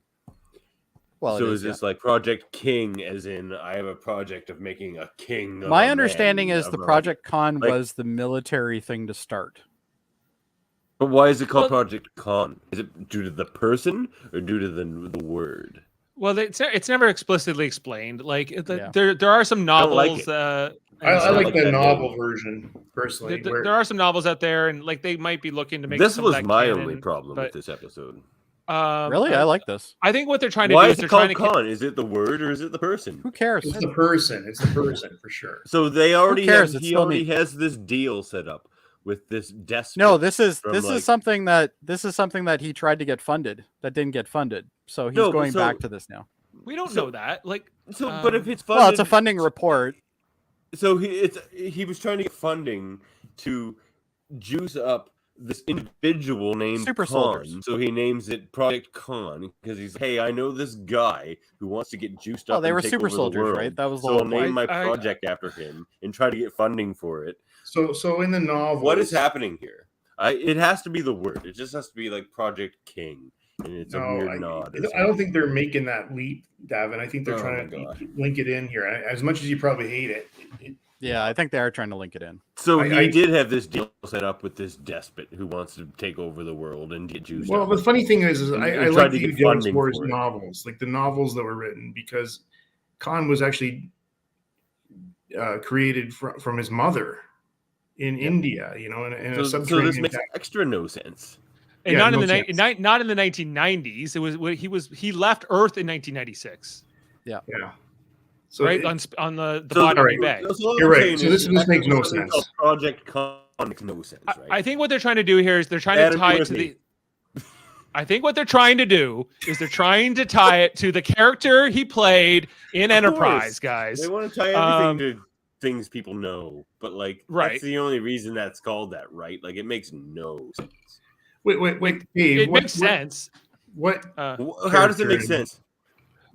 Well, so is this like Project King, as in I have a project of making a king? My understanding is the Project Con was the military thing to start. But why is it called Project Con? Is it due to the person or due to the word? Well, it's never explicitly explained. Like there are some novels. I like the novel version personally. There are some novels out there, and like they might be looking to make. This some was of that my canon, only problem with this episode. Really, I like this. I think what they're trying to Why do is they're trying to. Con? Is it the word or is it the person? Who cares? It's the person. It's the person for sure. So they already cares? he already has this deal set up with this desk. No, this is something that he tried to get funded that didn't get funded. So he's going back to this now. We don't know that. Like, but if it's funded, well, it's a funding report. So he was trying to get funding to juice up this individual named Super Con, soldiers. so he names it Project Con because he's hey, I know this guy who wants to get juiced up. Oh, they and were take super over soldiers, the world. right? That was the so whole I'll name point. my project after him and try to get funding for it. So in the novel, what is happening here? It has to be the word. It just has to be like Project King, and it's a weird nod. I don't think they're making that leap, Davin. I think they're trying to link it in here. As much as you probably hate it. Yeah, I think they are trying to link it in. So he did have this deal set up with this despot who wants to take over the world and get juiced. Well, up. the funny thing is I like the Eugenics Wars for it. novels, like the novels that were written, because Khan was actually created from his mother in India, in a subterranean. So this makes extra no sense. And not in the 1990s. It was he left Earth in 1996. Yeah. So right on the bottom of the bay. You're right. So this makes no sense. Project Con makes no sense, right? I think what they're trying to do here is they're trying to tie it to the. I think what they're trying to do is they're trying to tie it to the character he played in Enterprise, guys. They want to tie everything to things people know, but like that's the only reason that's called that, right? Like it makes no sense. Wait, Dave. It makes sense. What? How does it make sense?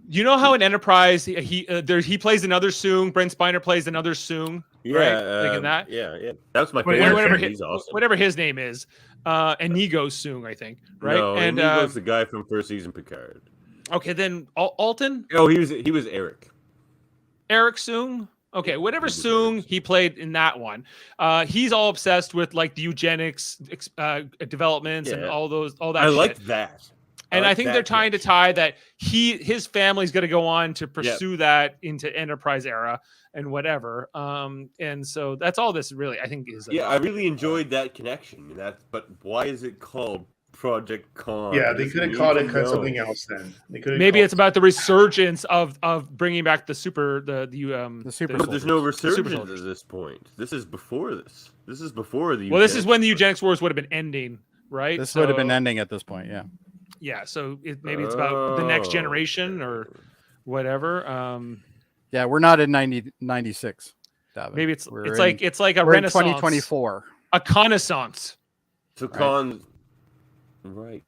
You know how in Enterprise he plays another Soong, Brent Spiner plays another Soong, right? Like in that. Yeah. That's my favorite. He's awesome. Whatever his name is, Inigo Soong, I think, right? No, and Inigo's the guy from first season Picard. Okay, then Alton. Oh, he was Eric. Eric Soong. Okay, whatever Soong he played in that one, he's all obsessed with like the eugenics developments and all that. I shit. like that. And I think they're trying to tie that his family's going to go on to pursue that into Enterprise era and whatever. And so that's all this really, I think, is. Yeah, I really enjoyed that connection. But why is it called Project Con? Yeah, they could have called it something else then. Maybe it's about the resurgence of bringing back the super. But there's no resurgence at this point. This is before this. This is before the. Well, this is when the Eugenics Wars would have been ending, right? This would have been ending at this point. Yeah. Yeah, so maybe it's about the next generation or whatever. Yeah, we're not in 96, Davan. Maybe it's like a renaissance. 2024. A connaissance. So Con, right?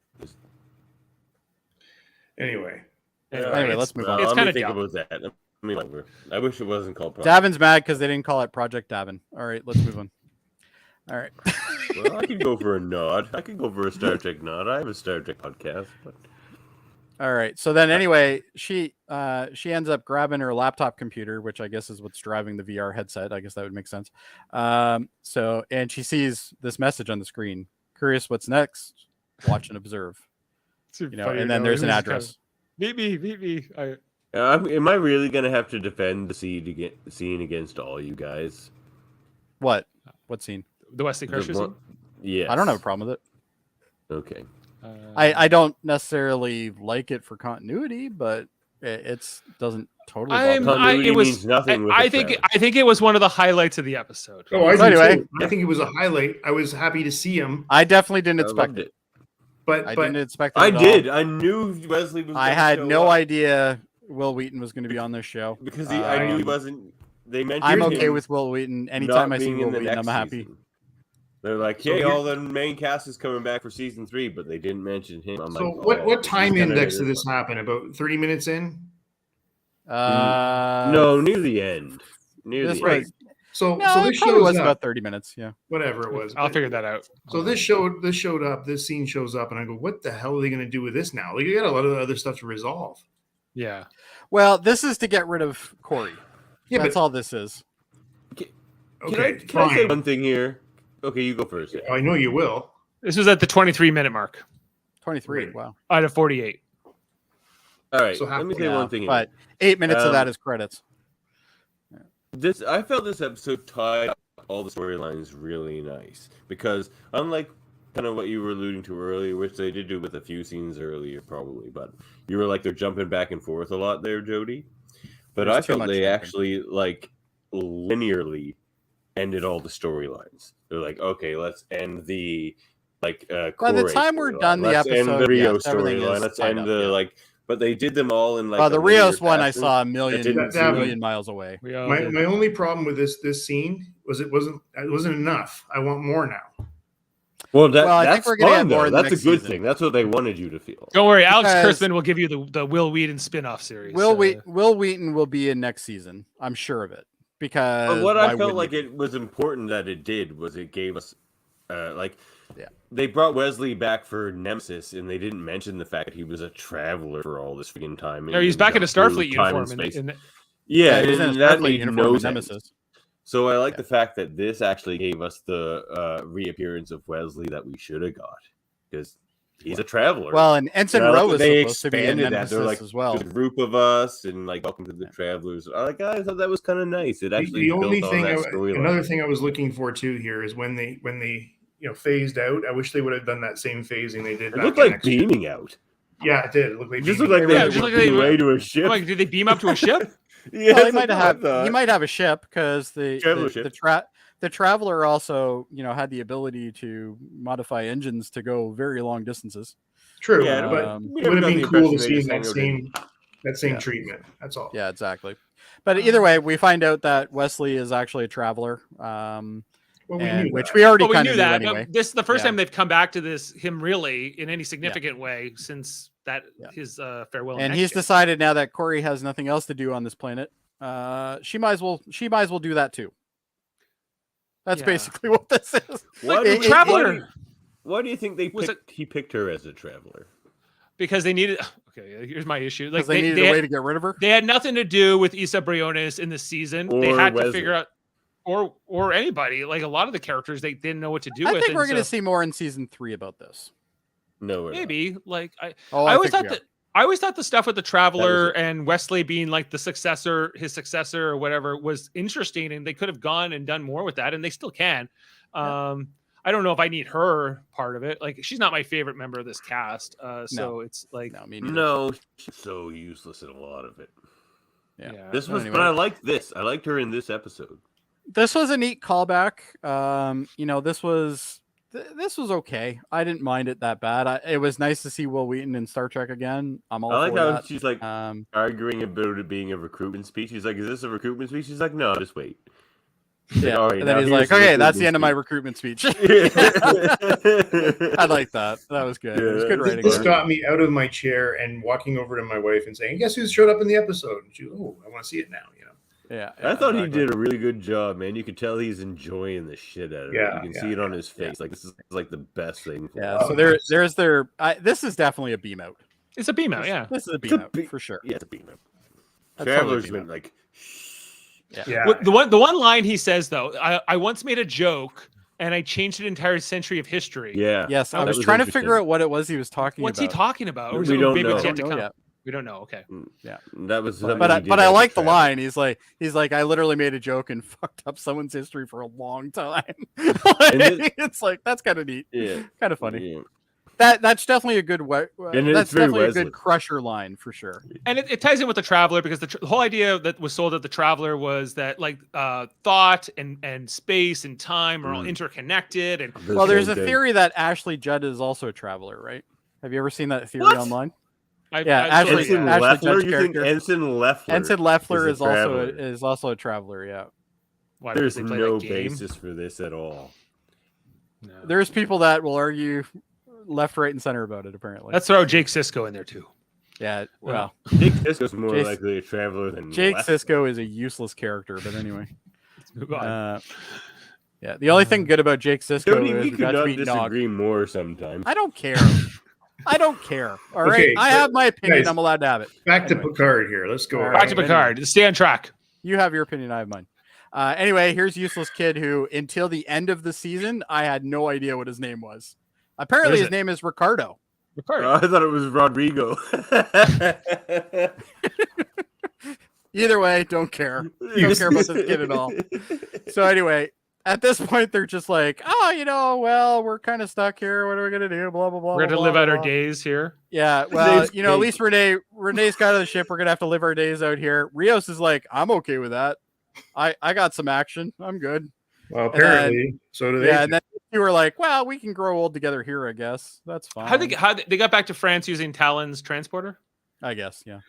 Anyway, let's move on. It's kind of think about that. I wish it wasn't called Project. Davin's mad because they didn't call it Project Davan. All right, let's move on. All right. Well, I could go for a nod. I could go for a Star Trek nod. I have a Star Trek podcast. But... All right. So then, anyway, she ends up grabbing her laptop computer, which I guess is what's driving the VR headset. I guess that would make sense. And she sees this message on the screen. Curious what's next? Watch and observe. And then there's an address. Meet me. Am I really gonna have to defend the scene against all you guys? What scene? The Wesley Crusher scene? Yeah. I don't have a problem with it. Okay. I don't necessarily like it for continuity, but it doesn't totally. Continuity means nothing. I think it was one of the highlights of the episode. Oh, I think it was a highlight. I was happy to see him. I definitely didn't expect it. But I didn't expect it. I did. I knew Wesley was. I had no idea Will Wheaton was going to be on this show because I knew he wasn't. They mentioned. I'm okay with Will Wheaton. Anytime I see Will Wheaton, I'm happy. They're like, hey, all the main cast is coming back for season 3, but they didn't mention him. I'm what time index did this happen? About 30 minutes in? No, near the end. So No, this it probably shows was up. about 30 minutes. Yeah. Whatever it was. I'll But- figure that out. So this showed up. This scene shows up, and I go, "What the hell are they going to do with this now? Like, you got a lot of other stuff to resolve." Yeah. Well, this is to get rid of Corey. Yeah, That's but all this is. okay, Can I say fine. one thing here? Okay, you go first. I know you will. This was at the 23-minute mark 23. Right. Wow. out of 48. All right, So let me say Yeah, one thing. but 8 minutes of that Um, is credits. I felt this episode tied up all the storylines really nice because unlike kind of what you were alluding to earlier, which they did do with a few scenes earlier probably, but you were like they're jumping back and forth a lot there, Jody. But There's I too felt much they jumping. actually like linearly ended all the storylines. They're like, okay, let's end the like By the Corey time we're storyline. done the Let's end episode, the Rio yes, everything is storyline. Let's tied end up, the yeah. like. But they did them all in like. The a linear Rios one I fashion. saw a million, didn't seem- million miles away. We all My did. my only problem with this scene was it wasn't enough. I want more now. Well, Well, I think that's we're gonna fun, have more though. in the That's a next good season. thing. That's what they wanted you to feel. Don't worry, Alex Because- Kurtzman will give you the Will Wheaton spin-off series. Will Wheaton will be in next season. I'm sure of it. Because But what why I felt wouldn't like he? it was important that it did was it gave us, Yeah. they brought Wesley back for Nemesis, and they didn't mention the fact that he was a traveler for all this freaking time. No, he's back in a Starfleet uniform. Yeah, he's in and a that Starfleet made uniform no with sense. Nemesis. So I like the fact that this actually gave us the reappearance of Wesley that we should have got because he's a traveler. Well, and Ensign And I like Rowe that was they supposed to be in expanded Nemesis They're like as well. a group of us, and like welcome to the travelers. I thought that was kind of nice. It actually The only built thing, on that storyline. another thing I was looking for too here is when they phased out. I wish they would have done that same phasing they did. It back looked in like next year. beaming out. Yeah, it did. It looked like It just beaming. looked like they Yeah, were just like walking they were- away to a ship. I'm like, did they beam up to a ship? Yeah, Well, that's what I he thought. might have a ship because Traveler ship. the traveler also had the ability to modify engines to go very long distances. True, Yeah, but we it never would have got been the cool to impression they see just that same Yeah. treatment. That's all. Yeah, exactly. But either way, we find out that Wesley is actually a traveler, Well, we and- knew which that. we already Well, we kind knew of that. anyway. But this is the first Yeah. time they've come back to this him really in any significant way since that Yeah. his farewell. And next he's year. decided now that Corey has nothing else to do on this planet. She might as well do that too. That's Yeah. basically what this is. Why Like, do- Traveler. Why do you think Was he picked her as a traveler? because they needed. Okay, here's my issue. Like Because they needed a way to get rid of her. they had nothing to do with Issa Briones in the season. They Or had to Wesley. figure out, or anybody. Like a lot of the characters, they didn't know what to do I with. think we're and going to so see more in season 3 about this. No, we're not. maybe like I think always thought we that. I always thought the stuff with the Traveler it. and Wesley being like his successor or whatever was interesting, and they could have gone and done more with that, and they still can. I don't know if I need her part of it. Like she's not my favorite member of this cast, so it's like No, me neither. No, she's so useless in a lot of it. Yeah. This So was, anyway. but I liked this. I liked her in this episode. This was a neat callback. This was okay. I didn't mind it that bad. It was nice to see Will Wheaton in Star Trek again. I'm all I like for how that. she's like arguing about it being a recruitment speech. He's like, "Is this a recruitment speech?" She's like, "No, just wait." She's Yeah. "All right, And then now he's here's like, okay, that's the end of my recruitment recruitment speech. speech." I like that. That was good. It was good Yeah, writing. This there. got me out of my chair and walking over to my wife and saying, "Guess who showed up in the episode?" And she goes, "Oh, I want to see it now." Yeah. I thought exactly. he did a really good job, man. You could tell he's enjoying the shit out of Yeah, it. You can yeah, see it on his face. Like this is like the best thing. For Yeah. him. So nice. there's this is definitely a beam out. it's a beam out. Yeah, This is a It's a beam out be- for sure. Yeah, it's a beam up. That's totally a Travelers beam went out. like, Yeah. Well, the one line he says though, I once made a joke and I changed an entire century of history. yeah. Yes, I That was was trying to interesting. figure out what it was he was talking What's about. he talking about? Or We is it don't maybe know. it's yet to Don't know come? yet. We don't know. Okay. That was something But he I, did but I as a like the traveler. line. He's like, I literally made a joke and fucked up someone's history for a long time. It's like that's kind of neat, Yeah. kind of funny. Yeah. That's definitely a good And it's that's very definitely a Wesley. good Crusher line for sure. And it ties in with the Traveler because the whole idea that was sold at the Traveler was that like thought and space and time are all interconnected. And The Well, there's same a thing. theory that Ashley Judd is also a traveler, right? Have you ever seen that theory What? online? I, Yeah, I sort of- Ashley- Ensign Ashley Leffler? Judd's You think character. Ensign Leffler? Ensign Leffler is is a also traveler. a traveler. Yeah, Why, because There's they play no that game? basis for this at all. No. there's people that will argue left, right, and center about it. Apparently, Let's throw Jake Sisko in there too. yeah. Well, Jake Sisko's more Jace- likely a traveler than Jake Leffler. Sisko is a useless character, but anyway. Let's move on. Yeah, the only thing good about Jake Sisko Jody, is we we could got to not meet Nog. disagree more sometimes. I don't care. I don't care. All right, Okay, I have my opinion. guys, I'm allowed to have it. Back Anyway. to Picard here. Let's go. All right. Back to Picard. Stay on track. You have your opinion. I have mine. Anyway, here's Useless Kid, who until the end of the season, I had no idea what his name was. Apparently, his name is Ricardo. Ricardo. I thought it was Rodrigo. Either way, don't care. Don't care about this kid at all. So anyway, at this point, they're just like, oh, well, we're kind of stuck here. What are we gonna do? Blah blah blah. We're going to blah, live blah, out blah. our days here. Yeah, well, Dave's at least Renee's got of the ship. We're gonna have to live our days out here. Rios is like, I'm okay with that. I got some action. I'm good. Well, apparently, so do they. Yeah, and then you were like, well, we can grow old together here, I guess. That's fine. How they got back to France using Talon's transporter? I guess, yeah.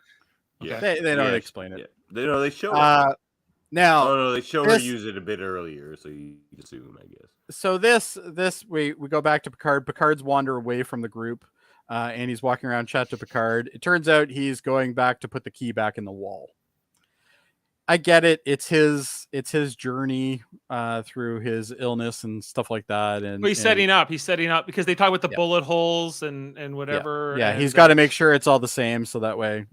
Yeah. They don't explain it. Yeah. They show it. Now, they show her use it a bit earlier, so you assume, I guess. so this we go back to Picard. Picard's wander away from the group, and he's walking around, chat to Picard. It turns out he's going back to put the key back in the wall. I get it. It's his journey through his illness and stuff like that. And He's setting up. He's setting up because they talk about the bullet holes and whatever. Yeah, and he's got to make sure it's all the same, so that way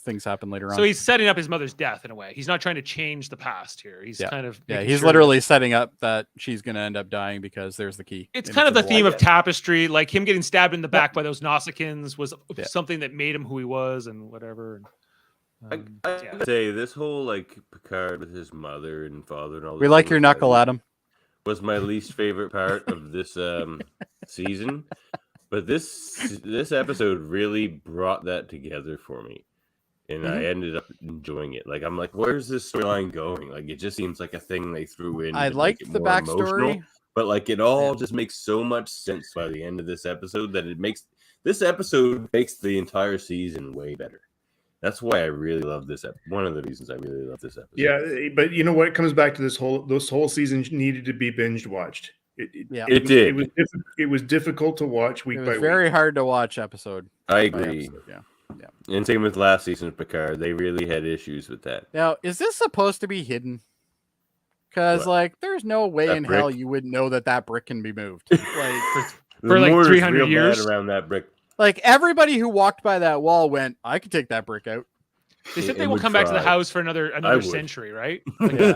things happen later on. So he's setting up his mother's death in a way. He's not trying to change the past here. He's kind of he's literally setting up that she's going to end up dying because there's the key. It's kind of the theme of Tapestry, like him getting stabbed in the back by those Nausicaans was something that made him who he was and whatever. I say this whole Picard with his mother and father and all. We like your knuckle, Adam. Was my least favorite part of this season, but this episode really brought that together for me, and I ended up enjoying it. I'm like, where's this storyline going? It just seems like a thing they threw in. I liked the backstory, but it all just makes so much sense by the end of this episode that this episode makes the entire season way better. That's why I really love this episode. One of the reasons I really love this episode. Yeah, but you know what? It comes back to this whole season needed to be binge watched. It did. It was difficult to watch week by week. Very hard to watch episode. I agree. Episode, yeah. And same with last season of Picard. They really had issues with that. Now, is this supposed to be hidden? Because there's no way in hell you would know that brick can be moved. For 300 years around that brick. Everybody who walked by that wall went, I could take that brick out. They said they will come back to the house for another century, right?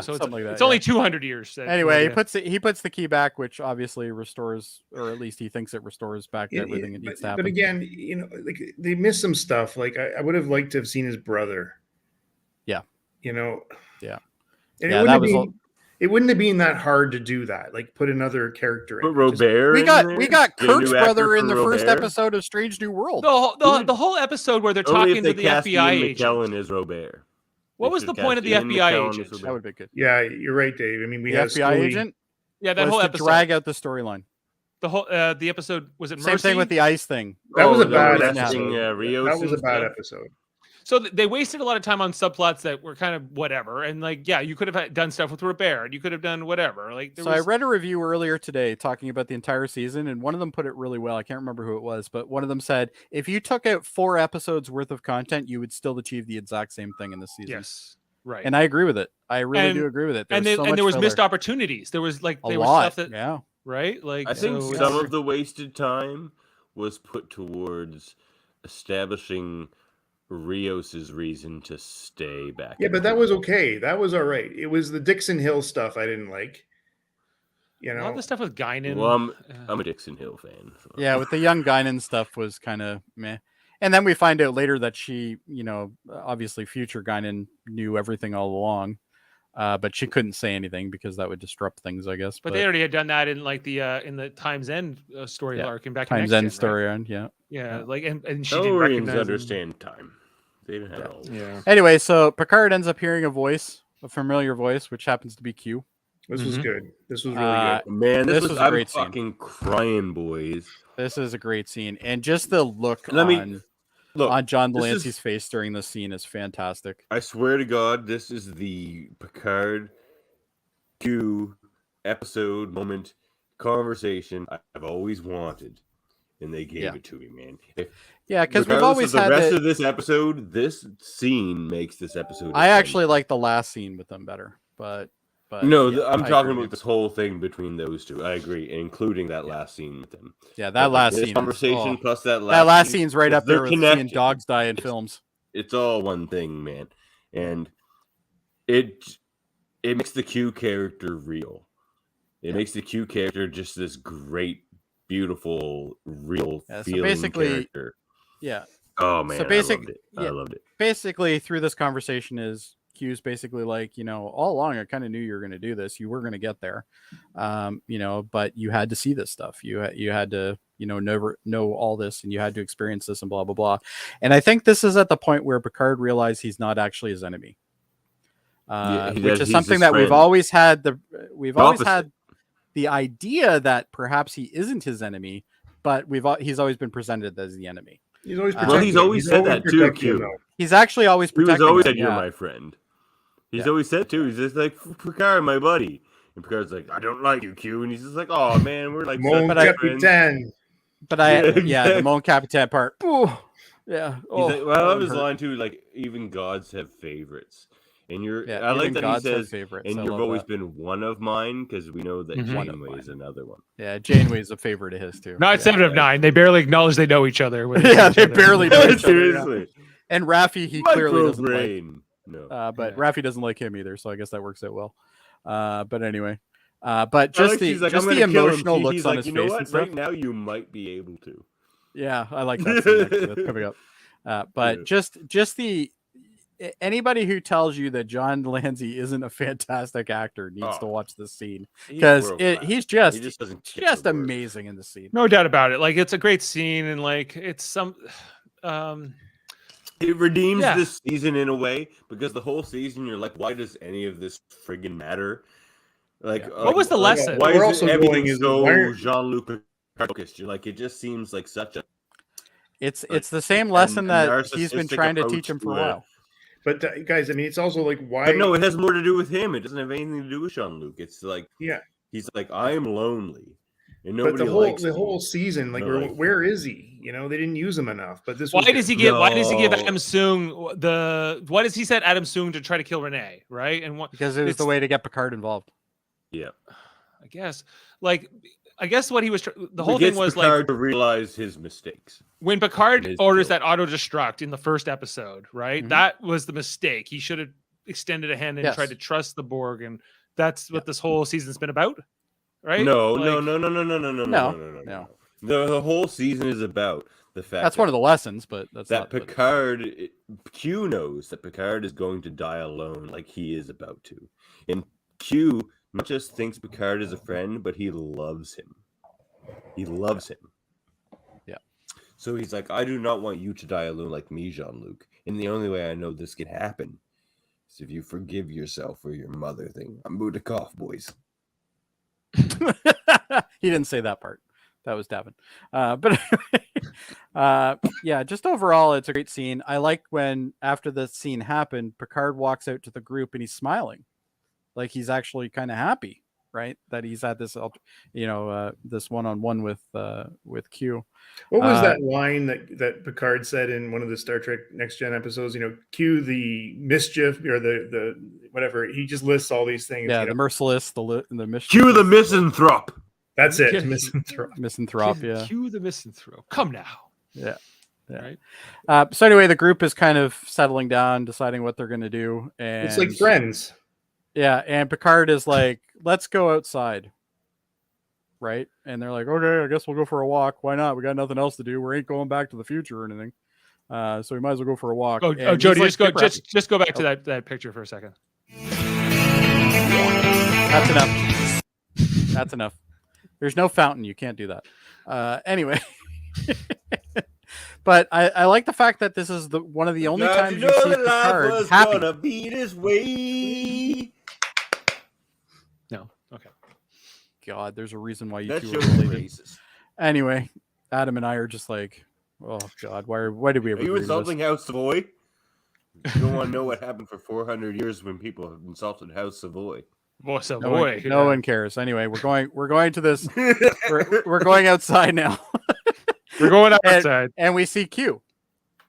So it's only 200 years. Anyway, he puts the key back, which obviously restores, or at least he thinks it restores back everything that needs to happen. But again, they missed some stuff. I would have liked to have seen his brother. Yeah. Yeah. And it wouldn't have been that hard to do that. Put another character in. But Robert, we got Kirk's brother in the first episode of Strange New World. The whole episode where they're talking to the FBI agent. McKellen is Robert. What was the point of the FBI agent? That would be good. Yeah, you're right, Dave. I mean, we had FBI agent. Yeah, that whole episode. Drag out the storyline. The whole the episode was it Mercy? Same thing with the ice thing. That was a bad episode. That was a bad stuff. episode. So they wasted a lot of time on subplots that were kind of whatever. And you could have done stuff with Robert and you could have done whatever. I read a review earlier today talking about the entire season, and one of them put it really well. I can't remember who it was, but one of them said, if you took out 4 episodes worth of content, you would still achieve the exact same thing in this season. Yes. Right. And I agree with it. I really do agree with it. There was missed opportunities. There was there was stuff that, right? I think some of the wasted time was put towards establishing Rios's reason to stay back. Yeah, but that was okay. That was all right. It was the Dixon Hill stuff I didn't like. All the stuff with Guinan. Well, I'm a Dixon Hill fan. So. Yeah, with the young Guinan stuff was kind of meh. And then we find out later that she, obviously future Guinan knew everything all along. But she couldn't say anything because that would disrupt things, I guess. But they already had done that in the Time's End story arc and back Time's End story arc, yeah. Yeah, and she didn't recognize understand time. They didn't have all. Yeah. Anyway, so Picard ends up hearing a familiar voice, which happens to be Q. This was good. This was really good. Man, this was a great scene. Fucking crying, boys. This is a great scene, and just the look on John Delancey's face during this scene is fantastic. I swear to God, this is the Picard Q episode moment conversation I've always wanted, and they gave it to me, man. Yeah, because we've always had the rest of this episode. This scene makes this episode. I actually like the last scene with them better, but But no, yeah, I'm I talking agree. about this whole thing between those two. I agree, including that last scene with them. Yeah, that last scene. Conversation plus that last scene, scene's right up there with seeing dogs die in it's, films. It's all one thing, man, and it makes the Q character real. It makes the Q character just this great, beautiful, real feeling character. Yeah. Oh man, I loved it. I loved it. Basically, through this conversation, is Q's basically like, all along I kind of knew you were going to do this. You were going to get there, but you had to see this stuff. You had to, never know all this, and you had to experience this, and blah blah blah. And I think this is at the point where Picard realized he's not actually his enemy, which is something that we've always had. Always had the idea that perhaps he isn't his enemy, but he's always been presented as the enemy. He's always he's always said that too, Q. He's actually always protecting him. He's always said, "You're my friend." He's always said too. He's just like, Picard, my buddy. And Picard's like, I don't like you, Q. And he's just like, oh man, we're like Mon Capitaine. The Mon Capitaine part. Ooh, yeah. Oh, like, well, I love his line too. Like, even gods have favorites. And I like that he says, and you've always been one of mine, because we know that Janeway is another one. Yeah, Janeway's a favorite of his too. Not 7 of 9. They barely acknowledge they know each other. They barely know each other. Seriously. And Raffi, he clearly doesn't like. No. But Raffi doesn't like him either, so I guess that works out well. But anyway, but just the emotional looks on his face. And stuff. Right now, you might be able to. Yeah, I like that scene actually. That's coming up. But just the anybody who tells you that John Lanzi isn't a fantastic actor needs to watch this scene, because he's just amazing in the scene. No doubt about it. Like, it's a great scene, and like it's some. It redeems this season in a way, because the whole season you're like, why does any of this friggin' matter? Like, what was the lesson? Why is everything so Jean-Luc focused? You're like, it just seems like such a. It's the same lesson that he's been trying to teach him for a while. But guys, I mean, it's also like, why? But no, it has more to do with him. It doesn't have anything to do with Jean-Luc. It's like, he's like, I am lonely, and nobody likes the whole season. Like, where is he? They didn't use him enough. But this. Why does he give Adam Soong why does he set Adam Soong to try to kill Renee? Right, because it was the way to get Picard involved. Yeah, I guess. I guess what he was the whole thing was Picard to realize his mistakes. When Picard orders that auto destruct in the first episode, right? Mm-hmm. That was the mistake. He should have extended a hand and tried to trust the Borg, and that's what this whole season's been about, right? No. The whole season is about the fact that's one of the lessons, but that's that Picard. Q knows that Picard is going to die alone, like he is about to, and Q not just thinks Picard is a friend, but he loves him. He loves him. Yeah. So he's like, I do not want you to die alone like me, Jean-Luc. And the only way I know this can happen is if you forgive yourself for your mother thing. I'm moving to cough, boys. He didn't say that part. That was Davan. But just overall, it's a great scene. I like when, after the scene happened, Picard walks out to the group and he's smiling. Like, he's actually kind of happy, right? That he's had this, this one-on-one with Q. What was that line that Picard said in one of the Star Trek Next Gen episodes? Q the mischief, or the whatever. He just lists all these things. Yeah, the merciless, the mischief. Q the misanthrope. That's it. Misanthrope. Yeah. Q the misanthrope. Come now. Yeah. Right. So anyway, the group is kind of settling down, deciding what they're going to do, and it's like friends. Yeah, and Picard is like, let's go outside. Right? And they're like, okay, I guess we'll go for a walk. Why not? We got nothing else to do. We ain't going back to the future or anything. So we might as well go for a walk. Jody, just go back to that picture for a second. That's enough. That's enough. There's no fountain. You can't do that. Anyway. But I like the fact that this is one of the only times you see Picard happy. Gonna be this way. No. Okay. God, there's a reason why you two are related. Anyway, Adam and I are just like, oh God, why did we ever? Are you insulting House Savoy? You don't want to know what happened for 400 years when people have insulted House Savoy. Boy, Savoy. No one cares. Anyway, we're going to this. we're going outside now. We're going outside, and we see Q.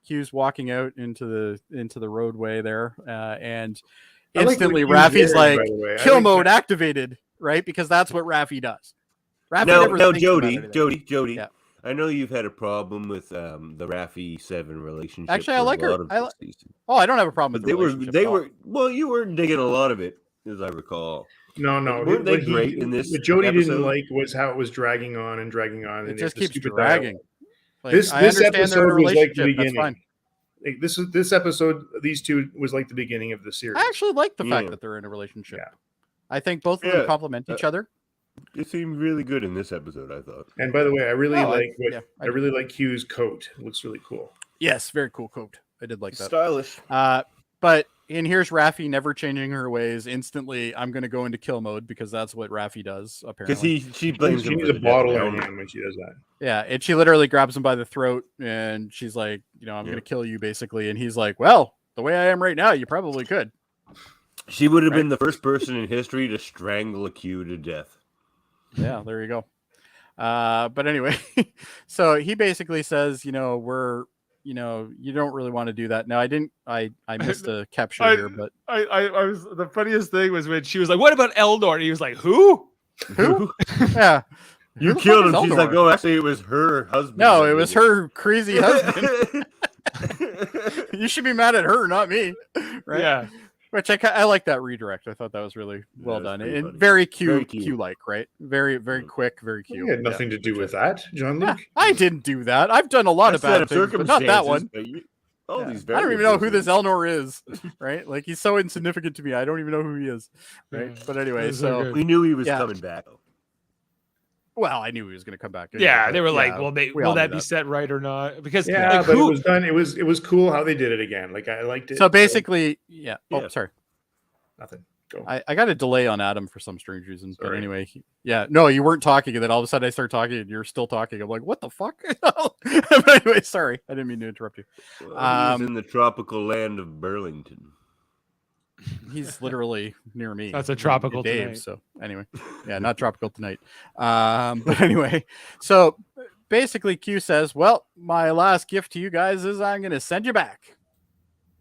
Q's walking out into the roadway there, and instantly like Raffi's like, by the way. kill like mode that. activated, right? Because that's what Raffi does. Raffi No, never thinks about Jody. anything. Yeah. I know you've had a problem with the Raffi 7 relationship. Actually, I like her. Season. Oh, I don't have a problem with But the relationship. they were. Well, you were digging a lot of it, as I recall. No. Weren't they great in this? What Jody episode? didn't like was how it was dragging on. It And just the keeps stupid dragging. dialogue. Like, This I understand episode they're in a was like the relationship. That's beginning. fine. Like, this episode, these two was like the beginning of the series. I actually like the fact that they're in a relationship. Yeah. I think both of them complement each other. It seemed really good in this episode, I thought. And by the way, I really I really like Q's coat. It looks really cool. Yes, very cool coat. I did like that. Stylish. But here's Raffi never changing her ways. Instantly, I'm going to go into kill mode because that's what Raffi does, apparently. Because she blames She him needs for a the bottle death in of hand when she does that. Yeah, and she literally grabs him by the throat and she's like, I'm going to kill you, basically. And he's like, well, the way I am right now, you probably could. She would have been the first person in history to strangle a Q to death. Yeah, there you go. But anyway, so he basically says, you don't really want to do that. Now, I missed a capture here, but I was, the funniest thing was when she was like, what about Eldor? And he was like, who? Yeah. You killed him. She's like, oh, actually, it was her husband. No, it was her crazy husband. You should be mad at her, not me. Right? Yeah. Which I like that redirect. I thought that was really well done. And funny. very cute, Q-like, right? Very, very quick, very cute. You had nothing to do with that, John Luke. I didn't do that. I've done a lot of bad things, but not that one. These I don't even know who this Elnor is, right? Like, he's so insignificant to me. I don't even know who he is, right? But anyway, so we knew he was coming back. well, I knew he was going to come back. Yeah, they were like, "Will that be set right or not?" Because but it was done. It was cool how they did it again. Like, I liked it. So basically, Oh, sorry. Nothing. Go. I got a delay on Adam for some strange reason. But anyway, no, you weren't talking, and then all of a sudden I start talking, and you're still talking. I'm like, what the fuck? But anyway, sorry, I didn't mean to interrupt you. Well, he's in the tropical land of Burlington. He's literally near me. That's a tropical Dave. tonight. So anyway, not tropical tonight. But anyway, so basically, Q says, "Well, my last gift to you guys is I'm going to send you back."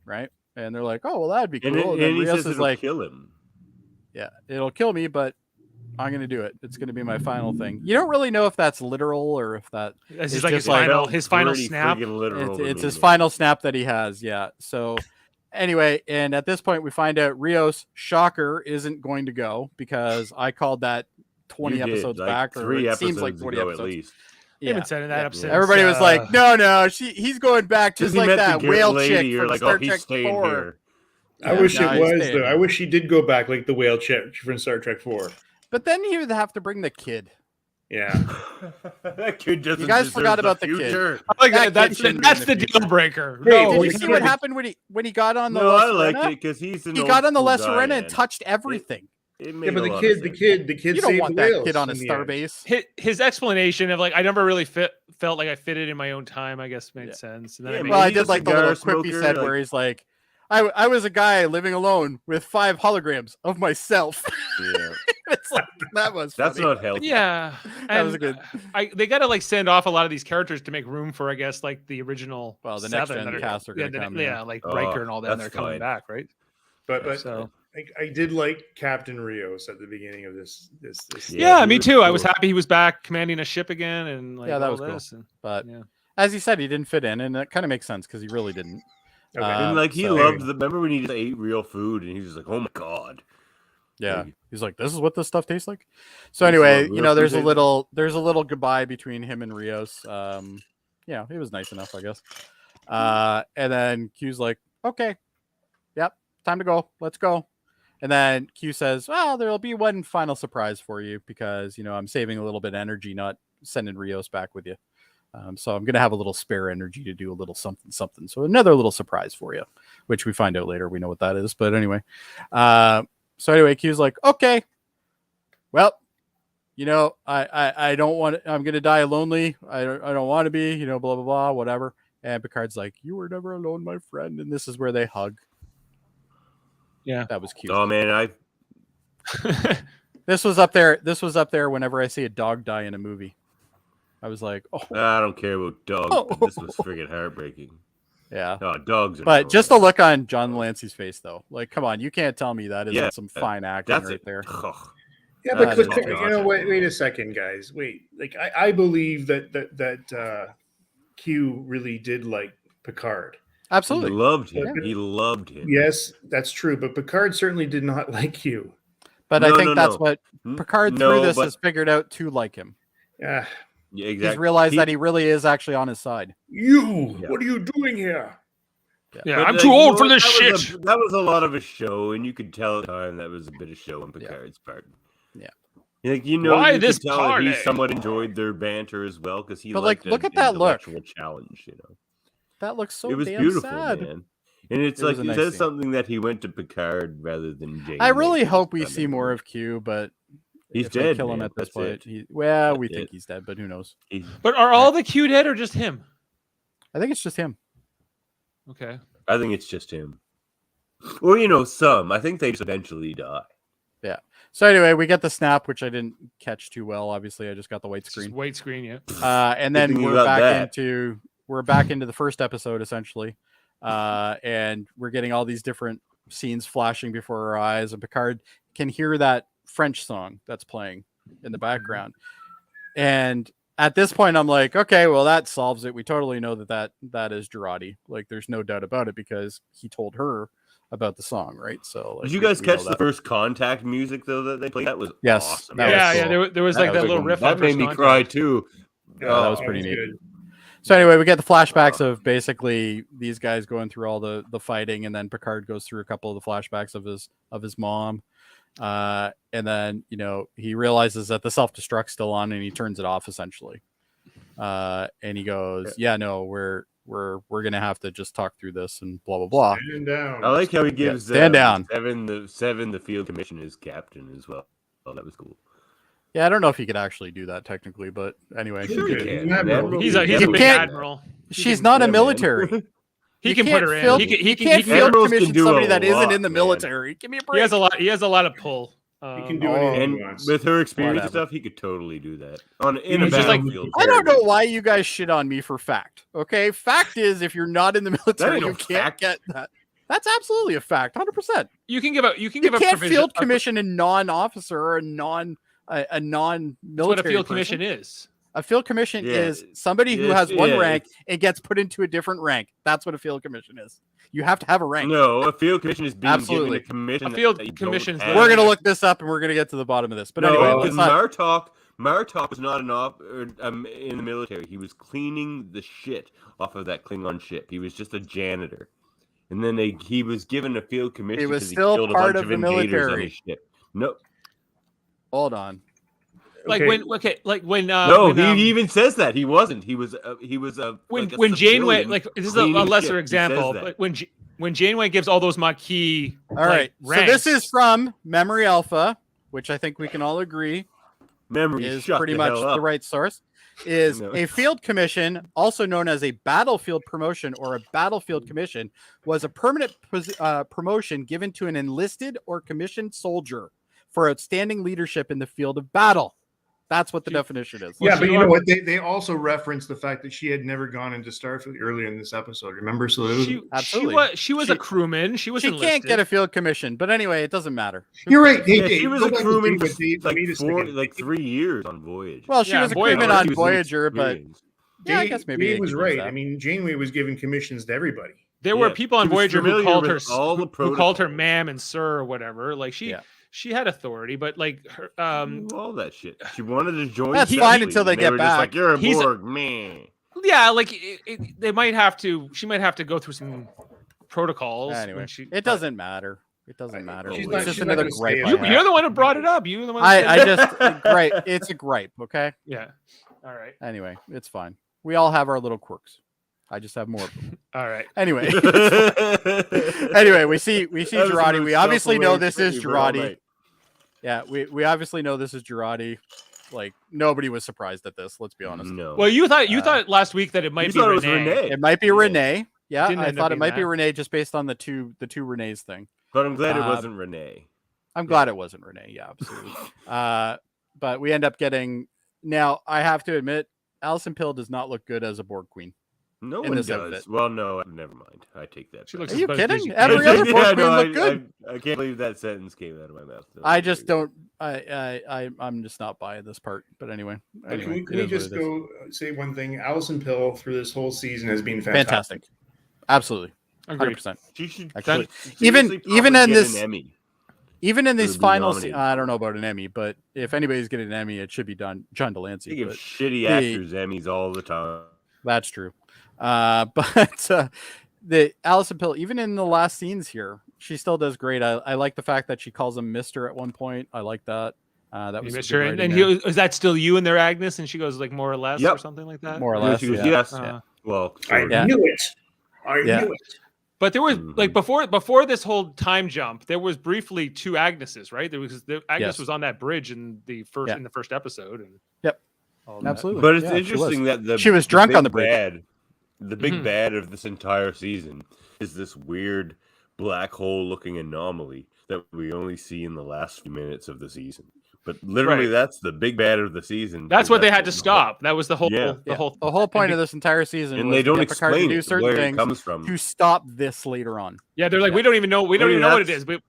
Right? And they're like, "Oh, well, that'd be cool." And he says it'll kill him. Yeah, it'll kill me, but I'm going to do it. It's going to be my final thing. You don't really know if that's literal or if that is like his final snap. It's his final snap that he has. Yeah. So anyway, and at this point we find out Rios, shocker, isn't going to go because I called that 20 episodes back, or 3 it seems episodes like 40 ago episodes. At least. They haven't said that episode. Everybody was like, no, he's going back just like that whale chick from like, Star Trek 4. Here. I wish it was though. I wish he did go back like the whale chick from Star Trek 4. But then he would have to bring the kid. Yeah. That kid doesn't. You guys forgot about the future. kid. I like that's the deal breaker. Hey, did you see what happened when he got on the? No, I liked it because he got on the La Serena and touched everything. But the kid. You don't want that kid on a starbase. His explanation of like, I never really felt like I fitted in my own time, I guess made sense. And then I did like the little quip he said where he's like, I was a guy living alone with 5 holograms of myself. Yeah. It's like, that's funny. Not healthy. Yeah. That was a good. They got to like send off a lot of these characters to make room for, I guess, like the original. Well, the next gen cast are going to come. Yeah, like Riker and all that. They're coming back, right? But so I did like Captain Rios at the beginning of this. Yeah, me too. Cool. I was happy he was back commanding a ship again, and like, that was cool. But as he said, he didn't fit in, and that kind of makes sense because he really didn't. Okay. And like he loved remember when he just ate real food and he was like, oh my god. Yeah. He's like, this is what this stuff tastes like. So anyway, there's a little goodbye between him and Rios. It was nice enough, I guess. And then Q's like, okay, yep, time to go. Let's go. And then Q says, well, there'll be one final surprise for you because, I'm saving a little bit of energy, not sending Rios back with you. So I'm going to have a little spare energy to do a little something. So another little surprise for you, which we find out later. We know what that is. But anyway, Q's like, okay, well, I don't want to, I'm going to die lonely. I don't want to be, blah, blah, blah, whatever. And Picard's like, you were never alone, my friend. And this is where they hug. Yeah. That was cute. Oh man. This was up there whenever I see a dog die in a movie. I was like, oh. I don't care about dogs. But this was friggin' heartbreaking. Yeah. Oh, dogs. But just the look on John Lancey's face, though. Like, come on, you can't tell me that isn't some fine acting that's right there. Yeah, but you know, wait a second, guys. Wait, like I believe that Q really did like Picard. Absolutely. He loved him. He loved him. Yes, that's true. But Picard certainly did not like Q. But I think that's what Picard through this has figured out to like him. Yeah, exactly. He's realized that he really is actually on his side. What are you doing here? Yeah, I'm too old for this shit. That was a lot of a show, and you could tell at the time that was a bit of show on Picard's part. Yeah. Like, why you this could tell party? He somewhat enjoyed their banter as well because he liked look at that look. Challenge, you know. That looks so it was damn beautiful, sad. man. And it's like it says something that he went to Picard rather than James. I really hope we see more of Q, but he's dead. Kill him at this point. We think he's dead, but who knows? But are all the Q dead or just him? I think it's just him. Okay. I think it's just him. Well, some. I think they just eventually die. Yeah. So anyway, we get the snap, which I didn't catch too well. Obviously, I just got the white screen. White screen, yeah. And then we're back into the first episode essentially, and we're getting all these different scenes flashing before our eyes, and Picard can hear that French song that's playing in the background. And at this point, I'm like, okay, well, that solves it. We totally know that is Jurati. Like, there's no doubt about it because he told her about the song, right? So, like, did you guys catch the first Contact music though that they played? That was awesome. There was like that little riff. That made me cry too. Yeah, that was pretty neat. So anyway, we get the flashbacks of basically these guys going through all the fighting, and then Picard goes through a couple of the flashbacks of his mom. And then, he realizes that the self-destruct's still on, and he turns it off essentially. And he goes, we're gonna have to just talk through this and blah blah blah. Stand down. I like how he gives stand down. Seven the field commission as captain as well. Oh, that was cool. Yeah, I don't know if he could actually do that technically, but anyway, sure he can. He's a big admiral. She's not a military. He can put her in. He can't field commission somebody that isn't in the military. Give me a break. He has a lot of pull. He can do anything he wants. With her experience and stuff, he could totally do that. In a battlefield. I don't know why you guys shit on me for fact. Okay, fact is, if you're not in the military, you can't get that. That's absolutely a fact, 100%. You can't field commission a non-officer or a non-military. That's what a field commission is. A field commission is somebody who has one rank and gets put into a different rank. That's what a field commission is. You have to have a rank. No, a field commission is being given a commission. A field commission. We're gonna look this up and we're gonna get to the bottom of this. But anyway, because Martok was not in the military. He was cleaning the shit off of that Klingon ship. He was just a janitor, and then he was given a field commission. He was still part of the military. No, hold on. Like when he even says that he wasn't. He was when Janeway, like, this is a lesser example, but when Janeway gives all those Maquis. All right, ranks, so this is from Memory Alpha, which I think we can all agree is pretty much the right source. Is a field commission, also known as a battlefield promotion or a battlefield commission, was a permanent promotion given to an enlisted or commissioned soldier for outstanding leadership in the field of battle. That's what the definition is. Yeah, but you know what? They also referenced the fact that she had never gone into Starfleet earlier in this episode. Remember? So she was a crewman. She was enlisted. Can't get a field commission. But anyway, it doesn't matter. You're right. She was a crewman for like 3 years on Voyager. Well, she was a crewman on Voyager, but I guess maybe he was right. I mean, Janeway was giving commissions to everybody. There were people on Voyager who called her ma'am and sir or whatever. Like she had authority, but like her, all that shit. She wanted to join. That's fine until they get back. Like, you're a Borg, man. Yeah, like they might have to. She might have to go through some protocols. Anyway, it doesn't matter. It doesn't matter. It's just another gripe. You're the one who brought it up. You're the one. I just gripe. It's a gripe. Okay. Yeah. All right. Anyway, it's fine. We all have our little quirks. I just have more of them. All right. Anyway, we see Jurati. We obviously know this is Jurati. Yeah, we obviously know this is Jurati. Like, nobody was surprised at this. Let's be honest. No. Well, you thought last week that it might be Renee. It might be Renee. Yeah, I thought it might be Renee just based on the two Renees thing. But I'm glad it wasn't Renee. I'm glad it wasn't Renee. Yeah, absolutely. But we end up getting. Now, I have to admit, Alison Pill does not look good as a Borg Queen. No in one this does. outfit. Well, no, never mind. I take that. She back. looks Are you about as good as kidding? you can. Every other Borg queen no, looked good. I can't believe that sentence came out of my mouth. I just don't. I'm just not buying this part. But anyway, Can we it is what just it is. go say one thing? Alison Pill through this whole season has been fantastic. Absolutely, Agreed. 100%. She should Actually, seriously even probably in get this- an Emmy. Even in Or these be finals, nominated. I don't know about an Emmy, but if anybody's getting an Emmy, it should be John Delancey. They give But shitty the- actors Emmys all the time. that's true. But the Alison Pill, even in the last scenes here, she still does great. I like the fact that she calls him Mister at one point. I like that. That was Mister, good and writing is that still you in there, Agnes? And she goes like more or less Yep. or something like that. there. More or Yeah, less. she goes, yeah. yes. Uh, Well, I sort of. Yeah. knew it. I Yeah. knew it. But there was Mhm. like before this whole time jump, there was briefly two Agneses, right? Agnes Yes. was on that bridge in the first Yeah. episode. And Yep. all that. Absolutely. But it's Yeah, she interesting was. that She was drunk big on the bridge. bad, the big Mhm. bad of this entire season is this weird black hole-looking anomaly that we only see in the last few minutes of the season. But literally, Right. that's the big bad of the season. That's what they had to the whole- stop. That was the whole Yeah. the whole The whole point of this entire season And was they don't to get Picard to explain do it, certain where it things comes from. to stop this later on. Yeah, they're like, Yeah. we don't even know what it is. But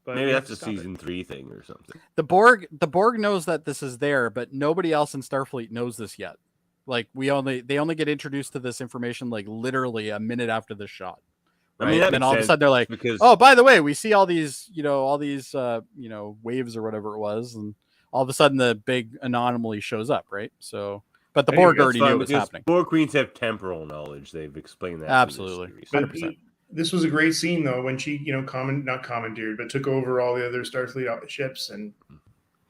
Maybe we have that's to a stop it. season 3 thing or something. The Borg knows that this is there, but nobody else in Starfleet knows this yet. Like they only get introduced to this information like literally a minute after the shot. Right? I mean, that and then makes all of a sense sudden they're like, because oh, by the way, we see all these waves or whatever it was, and all of a sudden the big anomaly shows up, right? So, but the Anyway, Borg that's already fine knew it was because happening. Borg queens have temporal knowledge. They've explained that. through this Absolutely. series. But 100%. this was a great scene though when she, not commandeered, but took over all the other Starfleet ships and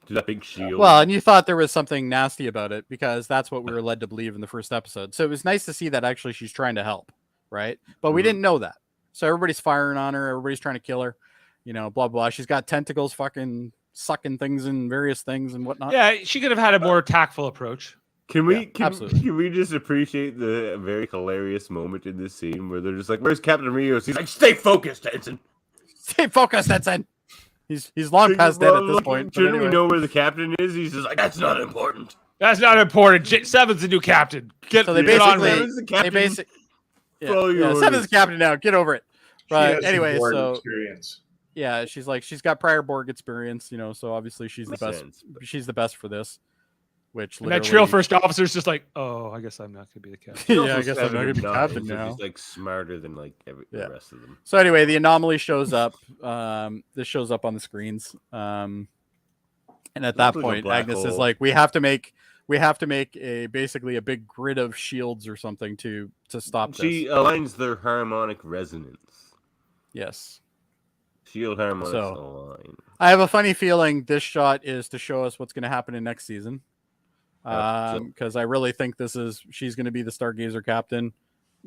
To that big shield. Well, and you thought there was something nasty about it because that's what we were led to believe in the first episode. So it was nice to see that actually she's trying to help, right? But we Mhm. didn't know that. So everybody's firing on her. Everybody's trying to kill her. Blah, blah. She's got tentacles fucking sucking things and various things and whatnot. Yeah, she could have had a more tactful approach. Can we Yeah, can, absolutely. can we just appreciate the very hilarious moment in this scene where they're just like, "Where's Captain Rios?" He's like, "Stay focused, Ensign." Stay focused, Ensign. He's long past dead at this point. but Shouldn't we anyway. know where the captain is? He's just like, "That's not important." That's not important. Seven's the new captain. So they get on basically- with it. the captain. Yeah, Follow your Seven's orders. the captain now. Get over it. she But has anyway, some Borg so experience. yeah, she's got prior Borg experience, so obviously she's Makes the best. sense. She's the best for this. Which And that literally- trail first officer's just like, oh, I guess I'm not going to be the captain. He's Yeah, I also guess I'm not 7 gonna or be 9, captain so now. He's like smarter than like Yeah. the rest of them. So anyway, the anomaly shows up. This shows up on the screens, and at that Looks like a point, black Agnes is hole. like, "We have to make basically a big grid of shields or something to stop She this." aligns their harmonic resonance. Yes, Shield harmonics So- align. I have a funny feeling this shot is to show us what's going to happen in next season. So- Because I really think she's going to be the Stargazer captain.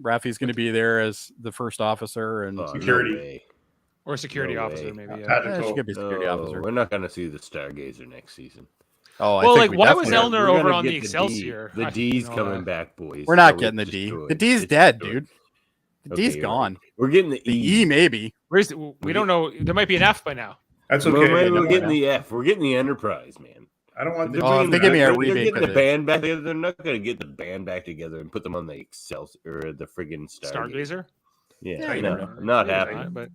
Raffi's going to be there as the first officer, and Oh, no Security. way. Or security No officer, way. maybe. Yeah. Patrick she Cole. could be security No, officer. we're not going to see the Stargazer next season. Oh, I Well, think like, we why was definitely- Eleanor We're over gonna on the get D. Excelsior? The I D's know coming that. back, boys. We're not That getting was the D. destroyed. The D's It's dead, destroyed. dude. The D's Okay, gone. We're getting the The E. E maybe. Where's we don't know. There might be an F by now. That's Well, okay. maybe No, we're getting the F. We're getting the Enterprise, man. I don't want They're the Oh, if bringing they the- give me a they're remake getting of the it. band back together. They're not going to get the band back together and put them on the or the friggin' Stargazer. Stargazer. Yeah, you no, never not Yeah, happening. but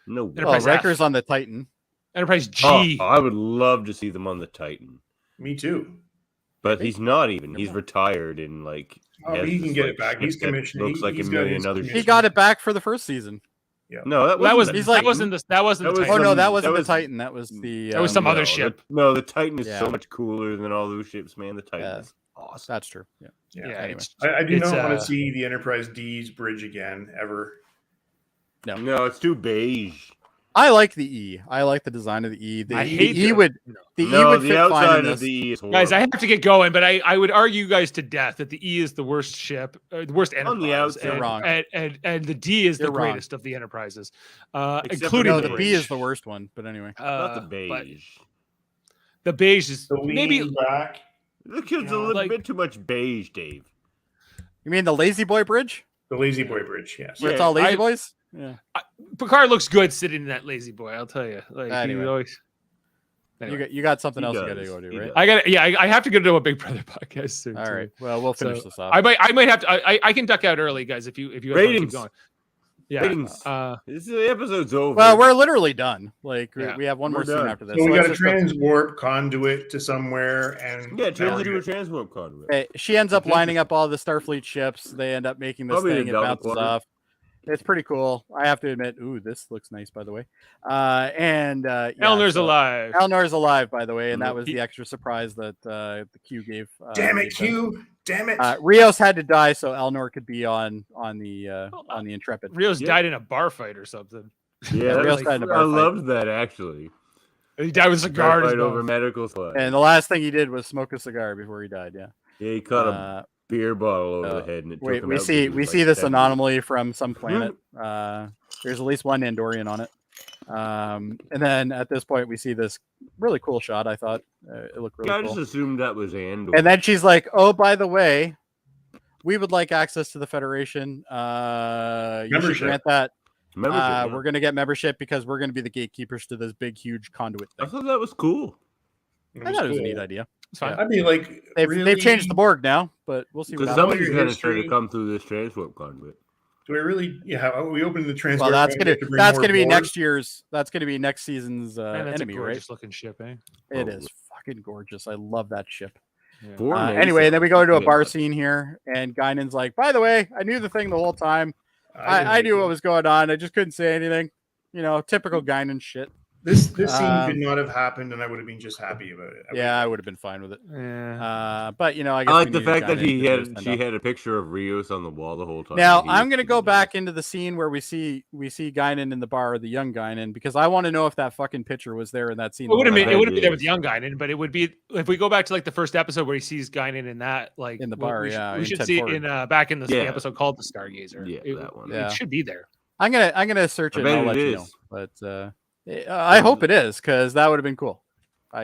No way. Oh, Enterprise F. Riker's on the Titan. Enterprise Oh, G. I would love to see them on the Titan, Me too. but he's not even. He's retired and like. Oh, has he can this, get like, it back. ship He's that commissioned. Looks like a He's got million his other. commission. He got it back for the first season. No, that Well, wasn't. He's the like- that wasn't the That was Titan. Oh no, some- that wasn't that the was- Titan. That was the. That was some other no, ship. No, the Titan is Yeah. so much cooler than all those ships, man. The Titan Yeah. is awesome. That's true. Yeah. Yeah, Anyway. it's- I do it's, not want to see the Enterprise D's bridge again ever. No, it's too beige. I like the E. I like the design of the E. The I E, hate the E the- would the E No, would the fit fine outside in of this. the E is horrible. Guys, I have to get going, but I would argue you guys to death that the E is the worst ship, the worst On Enterprise. the outside. You're and, wrong. And the D is You're the wrong. greatest of the Enterprises, Except for including No, the the bridge. B is the worst one. But anyway, not the but beige. the beige is The lean maybe back. Look, it's a know, little like- bit too much beige, Dave. you mean the Lazy Boy Bridge? The Lazy Boy Bridge, yes. Where it's Yeah, all Lazy I- Boys? Yeah. Picard looks good sitting in that lazy boy. I'll tell you. Like Anyway. he always, Anyway. You got something He else you does. got to go to, He right? does. I have to go to a Big Brother podcast soon. All too. right. Well, we'll finish So this off. I might have to. I can duck out early, guys. If you guys want to keep Ratings. going. Yeah. Ratings. The episode's over. Well, we're literally done. Like Yeah. we have one We're more scene done. after this. So we let's got a just go. transwarp conduit to somewhere, and yeah, turns now into we're a transwarp conduit. Okay, she ends up It's lining up all the Starfleet ships. They end up making this Probably thing. the It double bounces quarter. off. It's pretty cool. I have to admit. Ooh, this looks nice, by the way. Yeah, Eleanor's so- alive. Eleanor's alive, by the way, and that was He- the extra surprise that the Q gave. Damn it, E10. Q! Damn it! Rios had to die so Eleanor could be on the Intrepid. Rios Yep. died in a bar fight or something. Yeah, that Rios was- died in a bar I fight. loved that actually. He died with a cigar. in his Fight over mouth. medical supplies. And the last thing he did was smoke a cigar before he died. Yeah. Yeah, he caught a Uh, beer bottle over the head, and it took him we out see because we he was see like this 70. anomaly from some planet. There's at least one Andorian on it. And then at this point we see this really cool shot. I thought it looked really Yeah, I cool. just assumed that was Andor. And then she's like, "Oh, by the way, we would like access to the Federation. You should Membership. grant that. Membership, yeah. We're going to get membership because we're going to be the gatekeepers to this big, huge conduit I thing." thought that was cool. I thought it was a neat idea. It's fine. I'd be like, They've changed the Borg now, but we'll see what Because happens. somebody's your going to try to history. come through this transwarp conduit. Do we really? Yeah, are we opening the transfer? Well, that's gonna be next year's. That's gonna be next season's Man, that's enemy, a right? gorgeous looking ship, eh? It is fucking gorgeous. I love that ship. Yeah. Four names. Anyway, then we go into a Yeah. bar scene here, and Guinan's like, "By the way, I knew the thing the whole time. I knew what was going on. I just couldn't say anything. You know, typical Guinan shit." This scene could not have happened, and I would have been just happy about it. Yeah, I would have been fine with it. Yeah. But you know, I I guess like we the needed fact that Guinan to she had a picture of Rios on the wall the whole time. Now He I'm was gonna go sitting back into the scene where we see Guinan in the bar, the young Guinan, because I want to know if that fucking picture was there in that scene. It would have the been. whole It time. would have been there with is. young Guinan, but it would be if we go back to like the first episode where he sees Guinan in that like In the bar, We yeah, we in should 10 see it forward. in back in the Yeah. episode called the Stargazer. Yeah, that one. Yeah. It should be there. I'm gonna search I it. bet And I'll it let you know. is. But I hope it is because that would have been cool.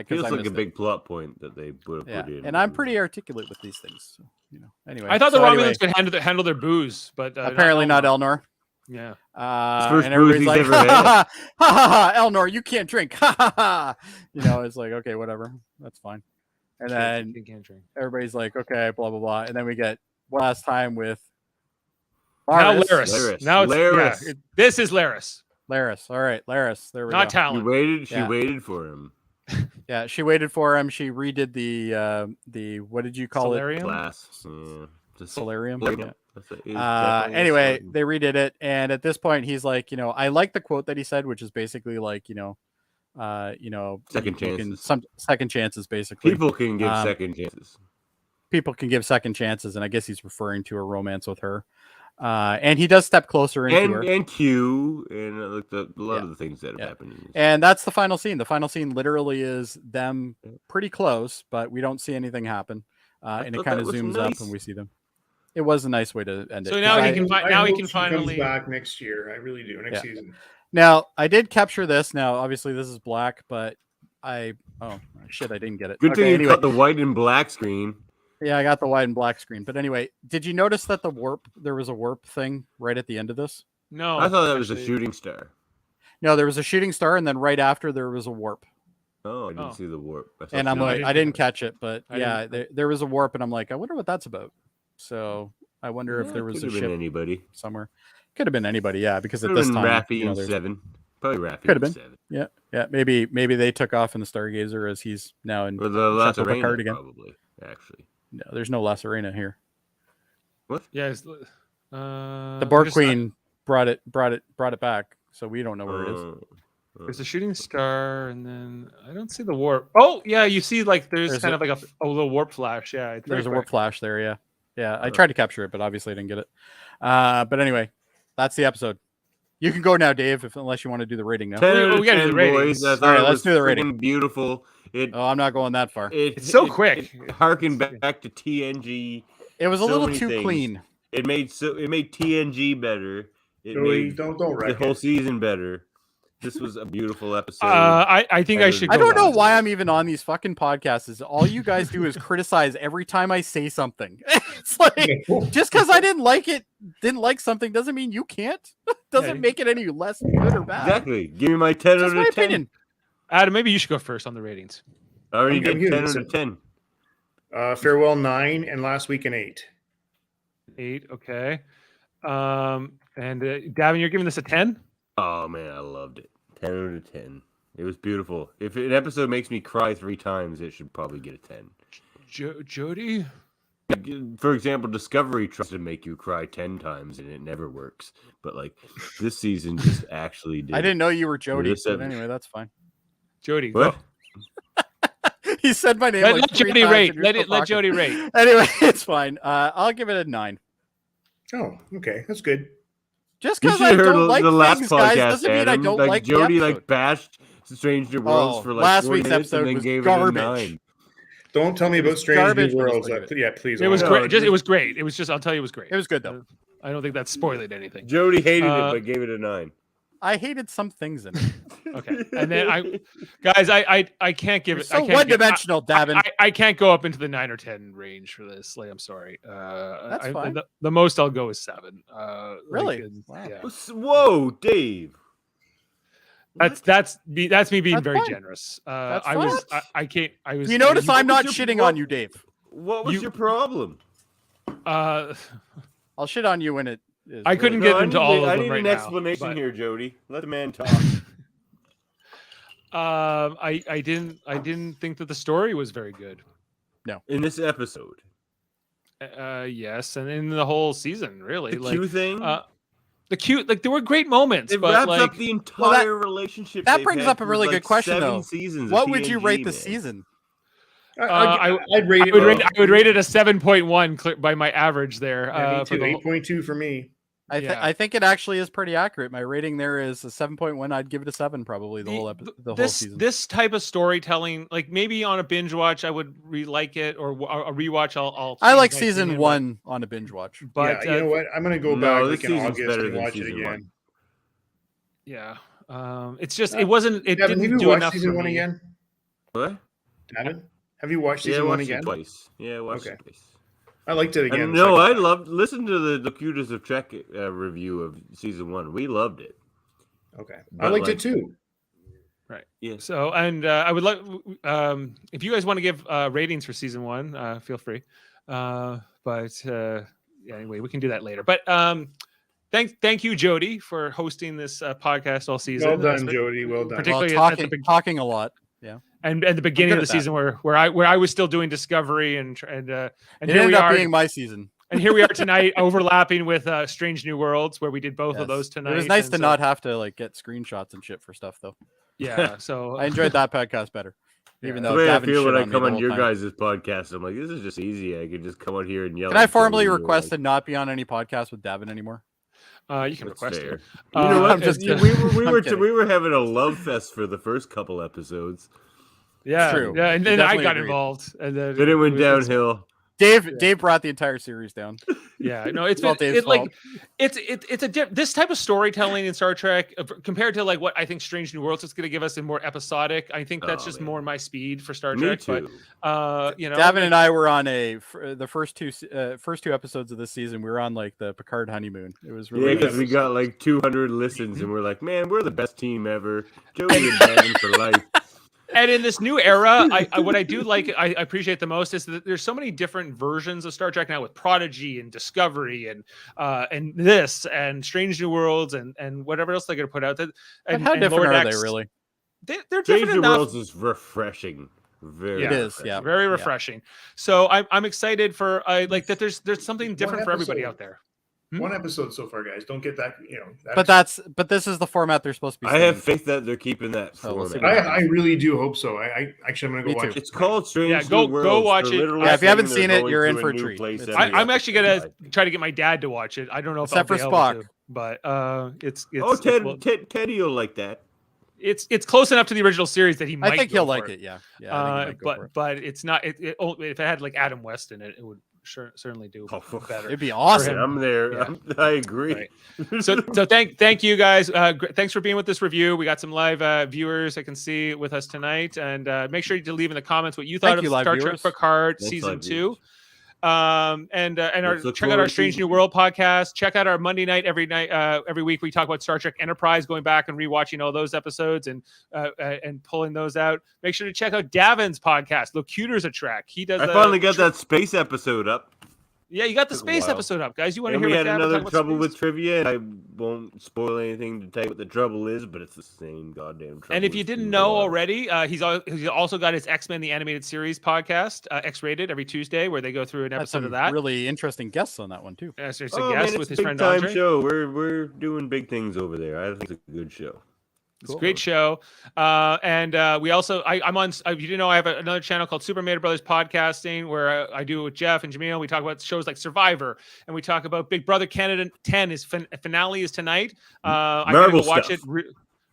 Feels like a missed it. big plot point that they would have Yeah, put in. and I'm pretty articulate with these things. So, you know. Anyway, I thought the so Romulans anyway, could handle their booze, but apparently not Elnor. Elnor. Yeah. First And booze everybody's he's like, ever ha, had. ha, ha, ha, ha, Elnor, you can't drink. Ha, ha, ha. You know, it's like, okay, whatever. That's fine. And then Can't drink. everybody's like, okay, blah, blah, blah. And then we get one last time with Now Laris. Laris. Now it's Laris. Yeah, this is Laris, Laris. All right, Laris. There we not go. She Talon. waited. She Yeah. waited for him. Yeah, she waited for him. She redid the what did you call it? Solarium? Class. Yeah. Just Solarium. Solarium. Yeah. That's it. It's definitely Anyway, Solarium. they redid it, and at this point, he's like, you know, I like the quote that he said, which is basically like, you know, Second you can- chances. some second chances, basically. People can give second chances. People can give second chances, and I guess he's referring to a romance with her. And he does step closer into her, And Q and like a lot Yeah. of the things that have Yeah. happened. In this. and that's the final scene. The final scene literally is them pretty close, but we don't see anything happen, and it thought kind that of was zooms up, nice. and we see them. It was a nice way to end it. So now I- he can I now he hope can she finally. comes back next year. I really do. Next Yeah. season. Now, I did capture this. Now, obviously, this is black, but I didn't get it. Good Okay, thing you anyway. cut the white and black screen. Yeah, I got the white and black screen. But anyway, did you notice that there was a warp thing right at the end of this? No, I thought that was a actually- shooting star. No, there was a shooting star, and then right after there was a warp. Oh, I didn't Oh. see the warp. I saw And I'm shooting like, didn't I didn't notice. catch it, but I yeah, there was a warp, and I'm like, I wonder what that's about. So I wonder if Yeah, there was a could have ship been anybody. somewhere. Could have been anybody, yeah, because at Could this have been time, Raffi you know, and there's- 7. Probably Raffi Could have and been. 7. yeah, maybe they took off in the Stargazer as he's now in Or the Chateau Lacerena, Picard again. probably, actually. No, there's no La Serena here. What? Yeah, The Borg Queen brought it back, so we don't know where it is. There's a shooting star, and then I don't see the warp. Oh, yeah, you see, like there's There's kind a- of like a little warp flash. Yeah, it's very There's a warp quick. flash there, yeah. Yeah, I Oh. tried to capture it, but obviously I didn't get it. But anyway, that's the episode. You can go now, Dave, unless you want to do the rating now. 10 out of we gotta do 10, the ratings. boys. I All thought right, it let's was do the rating. freaking beautiful. Oh, I'm not going that far. It's so quick. It harkened back to TNG. It was a so little many too things. clean. It made TNG better. It Joey, made don't the wreck whole it. season better. This was a beautiful episode. I think I should. I go don't know last. why I'm even on these fucking podcasts. Is all you guys do is criticize every time I say something. It's like just because I didn't like something doesn't mean you can't. Doesn't Yeah. make it any less good or bad. Exactly. Give me my 10 Just out my of 10. opinion. Adam, maybe you should go first on the ratings. I already I'm did giving 10 this out of 10. Farewell 9 and Last Week an 8. 8, okay. And Davan, you're giving this a 10? Oh man, I loved it. 10 out of 10. It was beautiful. If an episode makes me cry 3 times, it should probably get a 10. Jody? For example, Discovery tries to make you cry 10 times and it never works. But like this season just actually did. I didn't know you were Jody. This But anyway, that's fine. Jody, What? go. He said my name. Let Jody rate. Let Jody rate. Anyway, it's fine. I'll give it a 9. Oh, okay. That's good. Just You because should I have heard don't like the last things, guys, podcast, doesn't mean I Adam. don't Like like Jody the like bashed Strange New Worlds for like last 40 week's minutes episode and then was gave garbage. it a 9. Don't tell me about Strange garbage, New but it's Worlds. pretty good. Yeah, please. It was Omar. great. It was great. It was just, I'll tell you, it was great. It was good though. I don't think that spoiled anything. Jody hated it but gave it a 9. I hated some things in it. Okay. And then I can't give it. So I can't one-dimensional, Davan. I can't go up into the 9 or 10 range for this. Like, I'm sorry. That's fine. The most I'll go is 7. Really? Wow. Yeah. Whoa, Dave. That's me being That's very fine. generous. That's I was You notice I'm not your shitting pro- on you, Dave. What was your problem? I'll shit on you when it is. I couldn't No, get into all of I them need right an now, explanation but- here, Jody. Let the man talk. I didn't think that the story was very good. In this episode. Yes, and in the whole season, really. The Q thing? The cute, like there were great moments, It but wraps like up the entire relationship. that they've brings had up a through, really like, good question, 7 though. seasons of What would you TNG, rate the man. season? I'd rate it. I would rate it a 7.1 by my average there. For the whole- 8.2 for me. I think it actually is pretty accurate. My rating there is a 7.1. I'd give it a 7 probably the whole whole season. This type of storytelling, like maybe on a binge watch, I would like it, or a rewatch. I like change my season opinion, 1 on a binge watch. But Yeah, you know what? I'm gonna go No, back this like in season's August better and than watch it season again. 1. yeah, it's just it wasn't. It Devin, have didn't you do watched enough season for 1 me. again? What? Devin, have you watched Yeah, I season 1 watched it again? twice. Yeah, I watched Okay. it twice. I liked it again. And no, I loved. Listen to the Cutest of Trek review of season 1. We loved it. Okay, I But, liked like, it too. Right. Yeah. So, and I would like if you guys want to give ratings for season 1, feel free. Yeah, anyway, we can do that later. But thank you, Jody, for hosting this podcast all season. Well done, Jody. Well done. Particularly Well, at the talking a lot. Yeah. And at the beginning good of the at season where I was still doing Discovery and It here ended we up are being my season. and here we are tonight overlapping with Strange New Worlds where we did both of Yes. those tonight. It was nice and to so- not have to like get screenshots and shit for stuff though. Yeah, so I enjoyed that podcast better. Even The though way I Davan feel shit when I on me come the on whole your time. guys' podcast, I'm like, this is just easy. I can just come on here and yell. Can I at formally Jody, request like, to not be on any podcast with Davan anymore? you can That's request fair. it. You know what? I'm just kidding. We I'm were kidding. we were having a love fest for the first couple episodes. Yeah, true. yeah, and We then I definitely got agreed. involved, and then Then it went was- downhill. Dave brought the entire series down. Yeah, no, it's all been, Dave's fault. it's a this type of storytelling in Star Trek compared to like what I think Strange New Worlds is going to give us in more episodic. I think that's Oh, just man. more my speed for Star Me Trek. too. But you know, Davan and I were on the first two episodes of this season. We were on like the Picard honeymoon. It was Yeah, really because nice. we got like 200 listens, and we're like, man, we're the best team ever. Jody and Davan for life. and in this new era, what I do like, I appreciate the most is that there's so many different versions of Star Trek now with Prodigy and Discovery and this and Strange New Worlds and whatever else they're going to put out. But And how and different Lower are Decks, they really? They're Strange different New enough. Worlds is refreshing. Very Yeah. It is, refreshing. yeah. Very refreshing. So I'm excited for like that. There's something different for everybody episode. out there. One episode so far, guys. Don't get that. But this is the format they're supposed to be. I have staying faith that they're keeping that So we'll see format. what I really do hope so. I actually, I'm gonna Me go too. watch it. It's called Strange Yeah, New go Worlds. watch They're it. literally Yeah, if you haven't saying seen they're it, going you're to in for a new treat. place It's- every I'm actually episode. gonna try to get my dad to watch it. I don't know if Except I'll for be able Spock. to, but it's Oh, well, Teddy will like that. it's close enough to the original series that he might. I think go he'll for like it. Yeah. Yeah. I think he might go for it. But it's not. If it had like Adam West in it, it would certainly do Oh, better. It'd be awesome. I'm there. Yeah. I agree. Right. So thank you guys. Thanks for being with this review. We got some live viewers I can see with us tonight, and make sure to leave in the comments what you thought Thank of you, live Star Trek viewers. Picard Thanks, season live 2. viewers. Check out our Strange New World podcast. Check out our Monday night every week. We talk about Star Trek Enterprise, going back and rewatching all those episodes and pulling those out. Make sure to check out Davan's podcast, Locutors of Trek. He does. I finally got that space episode up. Yeah, you got the space episode up, guys. You want to hear? We what had another trouble with with trivia. And I won't spoil anything to tell you what the trouble is, but it's the same goddamn trouble. And if you didn't know already, he's also got his X-Men the Animated Series podcast, X-Rated, every Tuesday, where they go through an episode of that. Really interesting guests on that one too. It's a guest with his friend Big time Andre. show. We're doing big things over there. I think it's a good show. It's a great show. We also, I'm on, if you didn't know, I have another channel called Super Mario Brothers Podcasting, where I do it with Jeff and Jaemeel. We talk about shows like Survivor, and we talk about Big Brother Canada 10. His finale is tonight. I'm going to go watch it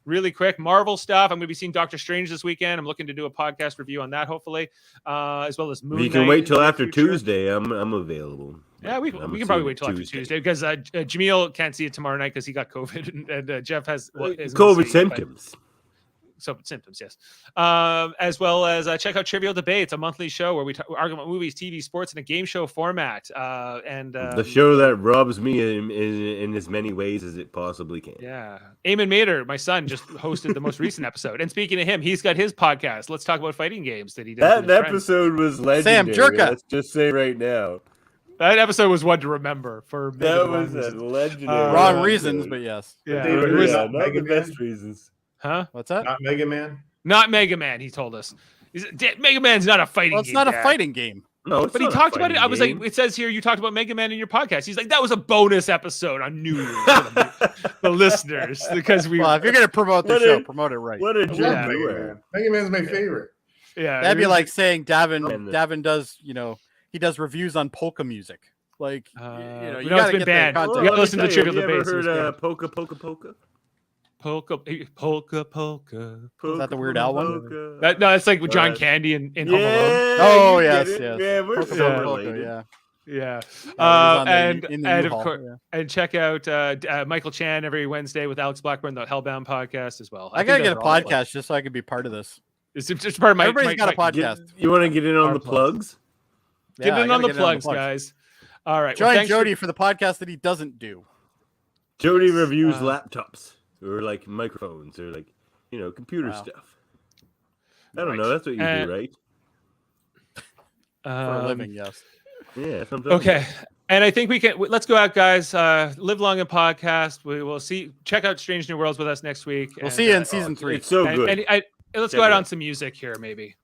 really quick. Marvel stuff. I'm going to be seeing Doctor Strange this weekend. I'm looking to do a podcast review on that, hopefully, as well as Moon Knight. You can wait till after Tuesday. I'm available. Yeah, we can probably wait till after Tuesday because Jaemeel can't see it tomorrow night because he got COVID, and Jeff has COVID symptoms. So symptoms, yes. As well as check out Trivial Debates, a monthly show where we argue about movies, TV, sports in a game show format. The show that robs me in as many ways as it possibly can. Yeah. Eamon Mater, my son, just hosted the most recent episode. And speaking of him, he's got his podcast. Let's talk about fighting games that he does. That episode was legendary. Sam Jerka. Let's just say right now. That episode was one to remember for that was a legendary. Wrong reasons, but yes. Yeah, not the best reasons. Huh? What's that? Not Mega Man. Not Mega Man. He told us. Mega Man's not a fighting game. It's not a fighting game. No, but he talked about it. I was like, it says here you talked about Mega Man in your podcast. He's like, that was a bonus episode on New Year's for the listeners because we. Well, if you're gonna promote the show, promote it right. What a jerk! Mega Man's my favorite. Yeah, that'd be like saying Davan does, he does reviews on polka music. Like, you gotta it's been banned. You gotta listen to Trivial Debates. Have you ever heard polka? Polka. Is that the Weird Al one? No, it's like with John Candy in Home Alone. Oh yes. Yeah, we're so related. Yeah. And of course, and check out Michael Chan every Wednesday with Alex Blackburn, the Hellbound podcast as well. I gotta get a podcast just so I can be part of this. It's just part of my. Everybody's got a podcast. You want to get in on the plugs? Get in on the plugs, guys. All right. Join Jody for the podcast that he doesn't do. Jody reviews laptops or like microphones or like computer stuff. I don't know. That's what you do, right? For a living, yes. Yeah. Okay. And I think let's go out, guys. Live long and podcast. We will check out Strange New Worlds with us next week. We'll see you in season 3. It's so good. And let's go out on some music here, maybe.